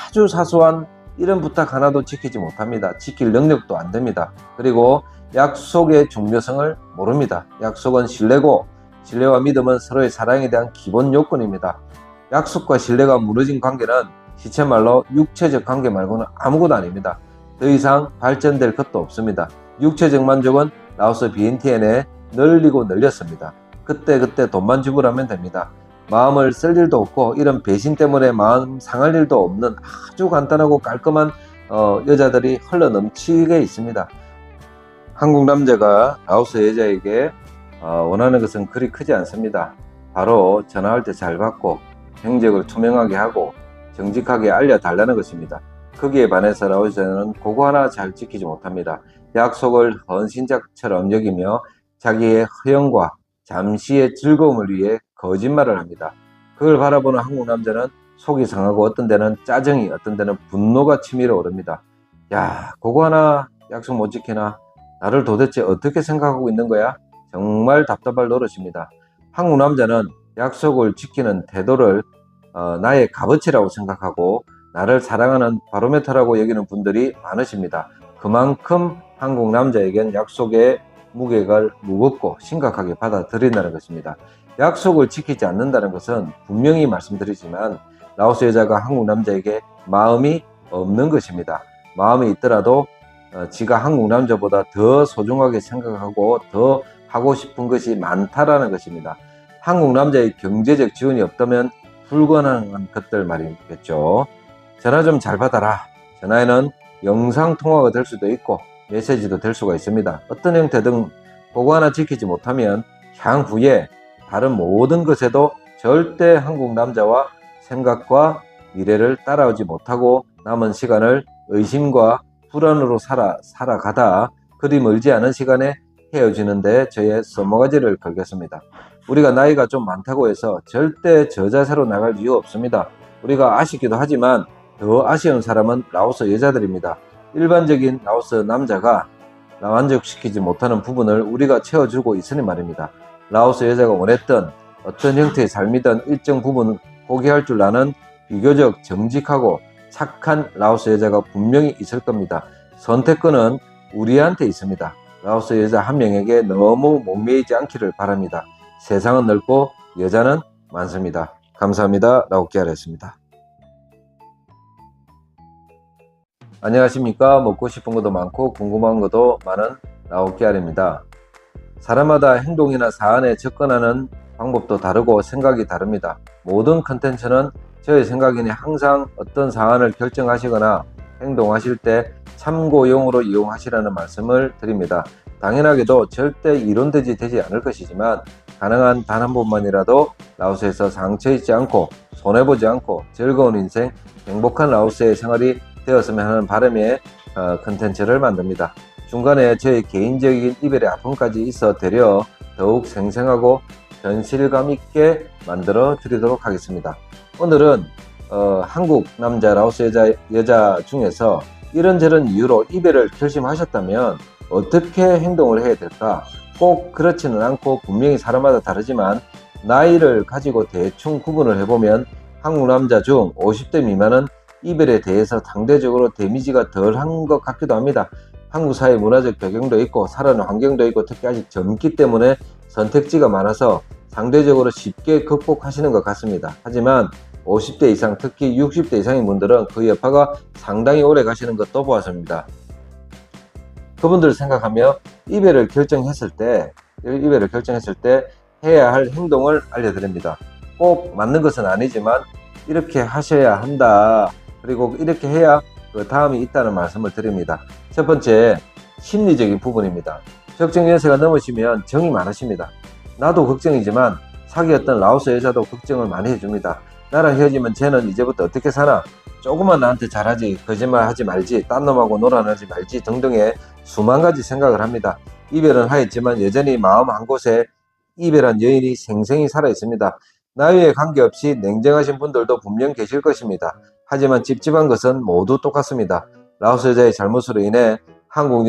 아주 사소한 이런 부탁 하나도 지키지 못합니다. 지킬 능력도 안 됩니다. 그리고 약속의 중요성을 모릅니다. 약속은 신뢰고 신뢰와 믿음은 서로의 사랑에 대한 기본 요건입니다. 약속과 신뢰가 무너진 관계는 시체말로 육체적 관계 말고는 아무것도 아닙니다. 더 이상 발전될 것도 없습니다. 육체적 만족은 라오스 BNTN에 널리고 널렸습니다. 그때 돈만 지불하면 됩니다. 마음을 쓸 일도 없고 이런 배신 때문에 마음 상할 일도 없는 아주 간단하고 깔끔한 여자들이 흘러 넘치게 있습니다. 한국 남자가 라오스 여자에게 원하는 것은 그리 크지 않습니다. 바로 전화할 때 잘 받고 행적을 투명하게 하고 정직하게 알려달라는 것입니다. 거기에 반해서 라오스 여자는 그거 하나 잘 지키지 못합니다. 약속을 헌신짝처럼 여기며 자기의 허영과 잠시의 즐거움을 위해 거짓말을 합니다. 그걸 바라보는 한국 남자는 속이 상하고 어떤 데는 짜증이, 어떤 데는 분노가 치밀어 오릅니다. 야, 그거 하나 약속 못 지키나? 나를 도대체 어떻게 생각하고 있는 거야? 정말 답답할 노릇입니다. 한국 남자는 약속을 지키는 태도를 나의 값어치라고 생각하고 나를 사랑하는 바로메터라고 여기는 분들이 많으십니다. 그만큼 한국 남자에겐 약속의 무게가 무겁고 심각하게 받아들인다는 것입니다. 약속을 지키지 않는다는 것은 분명히 말씀드리지만 라오스 여자가 한국 남자에게 마음이 없는 것입니다. 마음이 있더라도 지가 한국 남자보다 더 소중하게 생각하고 더 하고 싶은 것이 많다라는 것입니다. 한국 남자의 경제적 지원이 없다면 불가능한 것들 말이겠죠. 전화 좀 잘 받아라. 전화에는 영상통화가 될 수도 있고 메시지도 될 수가 있습니다. 어떤 형태든 그거 하나 지키지 못하면 향후에 다른 모든 것에도 절대 한국 남자와 생각과 미래를 따라오지 못하고 남은 시간을 의심과 불안으로 살아가다 그리 멀지 않은 시간에 헤어지는데 저의 써머가지를 걸겠습니다. 우리가 나이가 좀 많다고 해서 절대 저 자세로 나갈 이유 없습니다. 우리가 아쉽기도 하지만 더 아쉬운 사람은 라오스 여자들입니다. 일반적인 라오스 남자가 만족시키지 못하는 부분을 우리가 채워주고 있으니 말입니다. 라오스 여자가 원했던 어떤 형태의 삶이든 일정 부분 포기할 줄 아는 비교적 정직하고 착한 라오스 여자가 분명히 있을 겁니다. 선택권은 우리한테 있습니다. 라오스 여자 한 명에게 너무 목매이지 않기를 바랍니다. 세상은 넓고 여자는 많습니다. 감사합니다. 라오키아르였습니다. 안녕하십니까. 먹고 싶은 것도 많고 궁금한 것도 많은 라오키아르입니다. 사람마다 행동이나 사안에 접근하는 방법도 다르고 생각이 다릅니다. 모든 컨텐츠는 저의 생각이니 항상 어떤 사안을 결정하시거나 행동하실 때 참고용으로 이용하시라는 말씀을 드립니다. 당연하게도 절대 이론되지 되지 않을 것이지만 가능한 단 한 번만이라도 라오스에서 상처 입지 않고 손해보지 않고 즐거운 인생, 행복한 라오스의 생활이 되었으면 하는 바람에 컨텐츠를 만듭니다. 중간에 저의 개인적인 이별의 아픔까지 있어 되려 더욱 생생하고 현실감 있게 만들어 드리도록 하겠습니다. 오늘은 한국 남자 라오스 여자 중에서 이런저런 이유로 이별을 결심하셨다면 어떻게 행동을 해야 될까? 꼭 그렇지는 않고 분명히 사람마다 다르지만 나이를 가지고 대충 구분을 해보면 한국 남자 중 50대 미만은 이별에 대해서 상대적으로 데미지가 덜한 것 같기도 합니다. 한국 사회 문화적 배경도 있고 살아가는 환경도 있고 특히 아직 젊기 때문에 선택지가 많아서 상대적으로 쉽게 극복하시는 것 같습니다. 하지만 50대 이상 특히 60대 이상인 분들은 그 여파가 상당히 오래 가시는 것도 보았습니다. 그분들을 생각하며 이별을 결정했을 때 해야 할 행동을 알려드립니다. 꼭 맞는 것은 아니지만 이렇게 하셔야 한다. 그리고 이렇게 해야 그 다음이 있다는 말씀을 드립니다. 첫 번째, 심리적인 부분입니다. 적정 연세가 넘으시면 정이 많으십니다. 나도 걱정이지만 사귀었던 라오스 여자도 걱정을 많이 해줍니다. 나랑 헤어지면 쟤는 이제부터 어떻게 사나? 조금만 나한테 잘하지, 거짓말 하지 말지, 딴 놈하고 놀아나지 말지 등등의 수만 가지 생각을 합니다. 이별은 하였지만 여전히 마음 한 곳에 이별한 여인이 생생히 살아 있습니다. 나이에 관계없이 냉정하신 분들도 분명 계실 것입니다. 하지만 찝찝한 것은 모두 똑같습니다. 라오스 여자의 잘못으로 인해 한국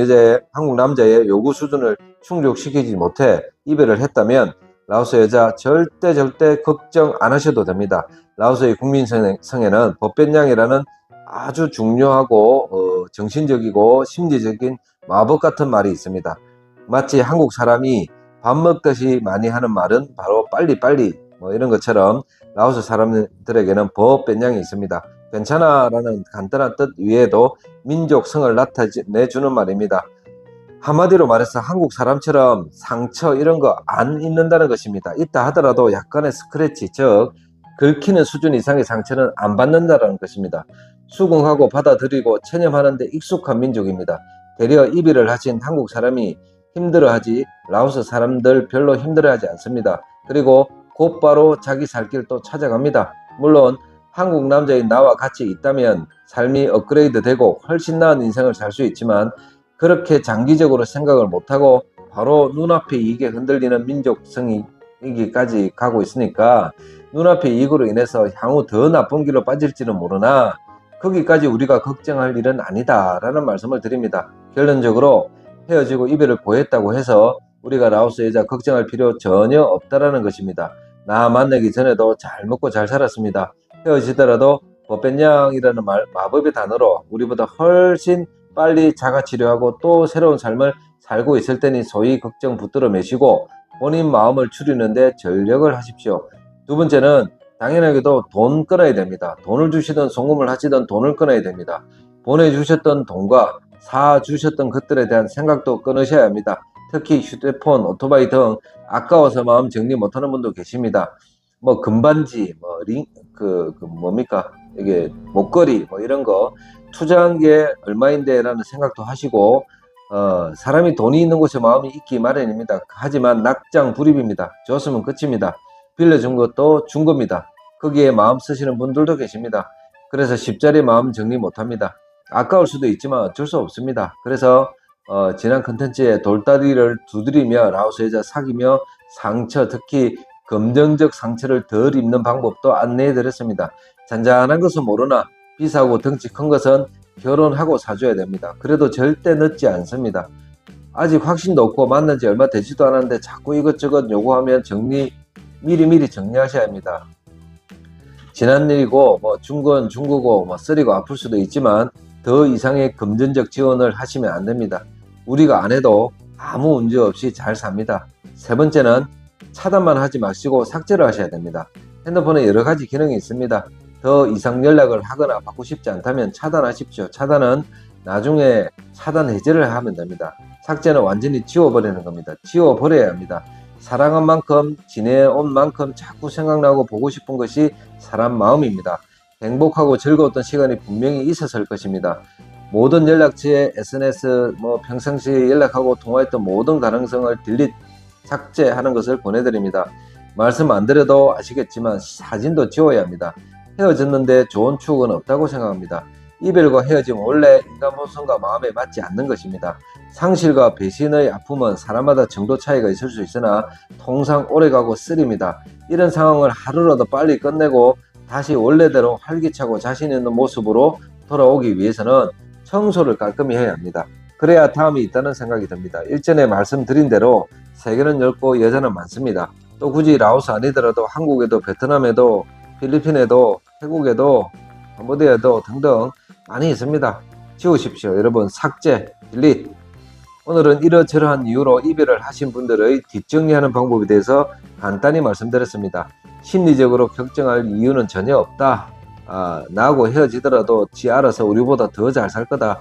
남자의 요구 수준을 충족시키지 못해 이별을 했다면 라오스 여자 절대 걱정 안 하셔도 됩니다. 라오스의 국민성에는 법변량이라는 아주 중요하고 정신적이고 심리적인 마법 같은 말이 있습니다. 마치 한국 사람이 밥 먹듯이 많이 하는 말은 바로 빨리빨리 이런 것처럼 라오스 사람들에게는 법변량이 있습니다. 괜찮아 라는 간단한 뜻 위에도 민족성을 나타내주는 말입니다. 한마디로 말해서 한국 사람처럼 상처 이런 거 안 입는다는 것입니다. 있다 하더라도 약간의 스크래치, 즉 긁히는 수준 이상의 상처는 안 받는다는 것입니다. 수긍하고 받아들이고 체념하는데 익숙한 민족입니다. 되려 이별을 하신 한국 사람이 힘들어하지 라오스 사람들 별로 힘들어하지 않습니다. 그리고 곧바로 자기 살 길 또 찾아갑니다. 물론 한국 남자인 나와 같이 있다면 삶이 업그레이드 되고 훨씬 나은 인생을 살 수 있지만 그렇게 장기적으로 생각을 못하고 바로 눈앞의 이익에 흔들리는 민족성이기까지 가고 있으니까 눈앞의 이익으로 인해서 향후 더 나쁜 길로 빠질지는 모르나 거기까지 우리가 걱정할 일은 아니다 라는 말씀을 드립니다. 결론적으로 헤어지고 이별을 고했다고 해서 우리가 라오스 여자 걱정할 필요 전혀 없다라는 것입니다. 나 만나기 전에도 잘 먹고 잘 살았습니다. 헤어지더라도 법변량이라는 마법의 단어로 우리보다 훨씬 빨리 자가치료하고 또 새로운 삶을 살고 있을 테니 소위 걱정 붙들어 매시고 본인 마음을 추리는데 전력을 하십시오. 두 번째는 당연하게도 돈 끊어야 됩니다. 돈을 주시든 송금을 하시든 돈을 끊어야 됩니다. 보내주셨던 돈과 사주셨던 것들에 대한 생각도 끊으셔야 합니다. 특히 휴대폰, 오토바이 등 아까워서 마음 정리 못하는 분도 계십니다. 뭐 금반지, 뭐 뭡니까? 이게 목걸이 뭐 이런 거 투자한 게 얼마인데라는 생각도 하시고 사람이 돈이 있는 곳에 마음이 있기 마련입니다. 하지만 낙장 불입입니다. 줬으면 끝입니다. 빌려준 것도 준 겁니다. 거기에 마음 쓰시는 분들도 계십니다. 그래서 십자리 마음 정리 못합니다. 아까울 수도 있지만 어쩔 수 없습니다. 그래서 지난 컨텐츠에 돌다리를 두드리며 라오스 여자 사귀며 상처, 특히 금전적 상처를 덜 입는 방법도 안내해 드렸습니다. 잔잔한 것은 모르나 비싸고 덩치 큰 것은 결혼하고 사줘야 됩니다. 그래도 절대 늦지 않습니다. 아직 확신도 없고 만난 지 얼마 되지도 않았는데 자꾸 이것저것 요구하면 미리 정리하셔야 합니다. 지난 일이고 뭐 중건 중고고 뭐 쓰리고 아플 수도 있지만 더 이상의 금전적 지원을 하시면 안 됩니다. 우리가 안 해도 아무 문제 없이 잘 삽니다. 세 번째는 차단만 하지 마시고 삭제를 하셔야 됩니다. 핸드폰에 여러 가지 기능이 있습니다. 더 이상 연락을 하거나 받고 싶지 않다면 차단하십시오. 차단은 나중에 차단 해제를 하면 됩니다. 삭제는 완전히 지워버리는 겁니다. 지워버려야 합니다. 사랑한 만큼 지내온 만큼 자꾸 생각나고 보고 싶은 것이 사람 마음입니다. 행복하고 즐거웠던 시간이 분명히 있었을 것입니다. 모든 연락처에 SNS 평상시에 연락하고 통화했던 모든 가능성을 딜릿 삭제하는 것을 권해드립니다. 말씀 안 드려도 아시겠지만 사진도 지워야 합니다. 헤어졌는데 좋은 추억은 없다고 생각합니다. 이별과 헤어짐은 원래 인간 본성과 마음에 맞지 않는 것입니다. 상실과 배신의 아픔은 사람마다 정도 차이가 있을 수 있으나 통상 오래가고 쓰립니다. 이런 상황을 하루라도 빨리 끝내고 다시 원래대로 활기차고 자신 있는 모습으로 돌아오기 위해서는 청소를 깔끔히 해야 합니다. 그래야 다음이 있다는 생각이 듭니다. 일전에 말씀드린 대로 세계는 넓고 여자는 많습니다. 또 굳이 라오스 아니더라도 한국에도 베트남에도 필리핀에도 태국에도 캄보디아에도 등등 많이 있습니다. 지우십시오. 여러분 삭제, 딜릿. 오늘은 이러저러한 이유로 이별을 하신 분들의 뒷정리하는 방법에 대해서 간단히 말씀드렸습니다. 심리적으로 걱정할 이유는 전혀 없다. 나하고 헤어지더라도 지 알아서 우리보다 더 잘 살 거다.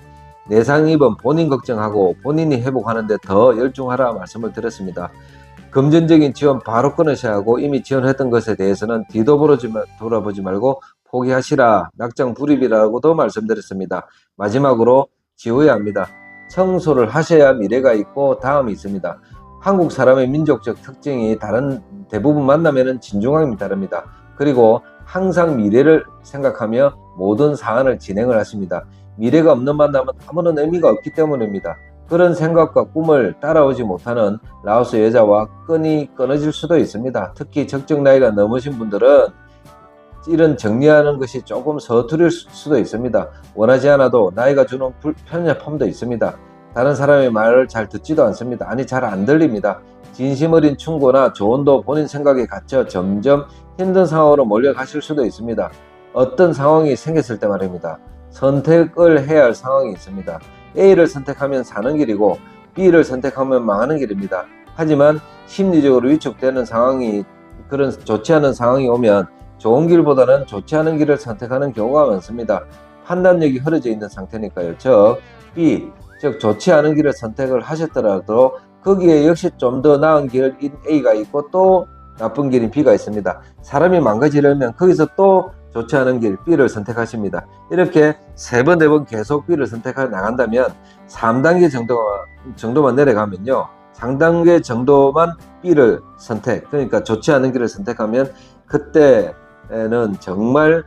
내상 입은 본인 걱정하고 본인이 회복하는데 더 열중하라 말씀을 드렸습니다. 금전적인 지원 바로 끊으셔야 하고 이미 지원했던 것에 대해서는 뒤도 돌아보지 말고 포기하시라. 낙장 불입이라고도 말씀드렸습니다. 마지막으로 지워야 합니다. 청소를 하셔야 미래가 있고 다음이 있습니다. 한국 사람의 민족적 특징이 대부분 만나면은 진중함이 다릅니다. 그리고 항상 미래를 생각하며 모든 사안을 진행을 하십니다. 미래가 없는 만남은 아무런 의미가 없기 때문입니다. 그런 생각과 꿈을 따라오지 못하는 라오스 여자와 끈이 끊어질 수도 있습니다. 특히 적정 나이가 넘으신 분들은 이런 정리하는 것이 조금 서투릴 수도 있습니다. 원하지 않아도 나이가 주는 편협함도 있습니다. 다른 사람의 말을 잘 듣지도 않습니다. 아니 잘 안 들립니다. 진심 어린 충고나 조언도 본인 생각에 갇혀 점점 힘든 상황으로 몰려가실 수도 있습니다. 어떤 상황이 생겼을 때 말입니다. 선택을 해야 할 상황이 있습니다. A를 선택하면 사는 길이고 B를 선택하면 망하는 길입니다. 하지만 심리적으로 위축되는 상황이 그런 좋지 않은 상황이 오면 좋은 길보다는 좋지 않은 길을 선택하는 경우가 많습니다. 판단력이 흐려져 있는 상태니까요. 즉 좋지 않은 길을 선택을 하셨더라도 거기에 역시 좀 더 나은 길인 A가 있고 또 나쁜 길인 B가 있습니다. 사람이 망가지려면 거기서 또 좋지 않은 길 B를 선택하십니다. 이렇게 3번, 4번 계속 B를 선택해 나간다면 3단계 정도만 내려가면요. 3단계 정도만 B를 그러니까 좋지 않은 길을 선택하면 그때는 정말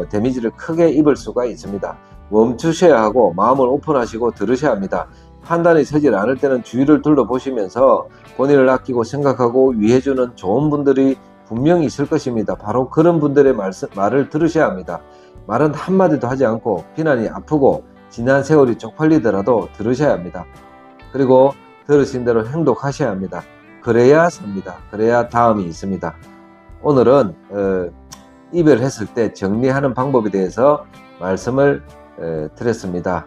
데미지를 크게 입을 수가 있습니다. 멈추셔야 하고 마음을 오픈하시고 들으셔야 합니다. 판단이 서질 않을 때는 주위를 둘러보시면서 본인을 아끼고 생각하고 위해주는 좋은 분들이 분명히 있을 것입니다. 바로 그런 분들의 말을 들으셔야 합니다. 말은 한마디도 하지 않고 비난이 아프고 지난 세월이 쪽팔리더라도 들으셔야 합니다. 그리고 들으신 대로 행동하셔야 합니다. 그래야 삽니다. 그래야 다음이 있습니다. 오늘은 이별했을 때 정리하는 방법에 대해서 말씀을 드렸습니다.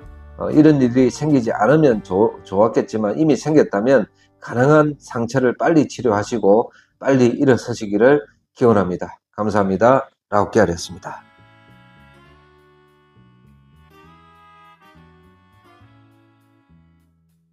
이런 일이 생기지 않으면 좋았겠지만 이미 생겼다면 가능한 상처를 빨리 치료하시고 빨리 일어서시기를 기원합니다. 감사합니다. 라오케알이었습니다.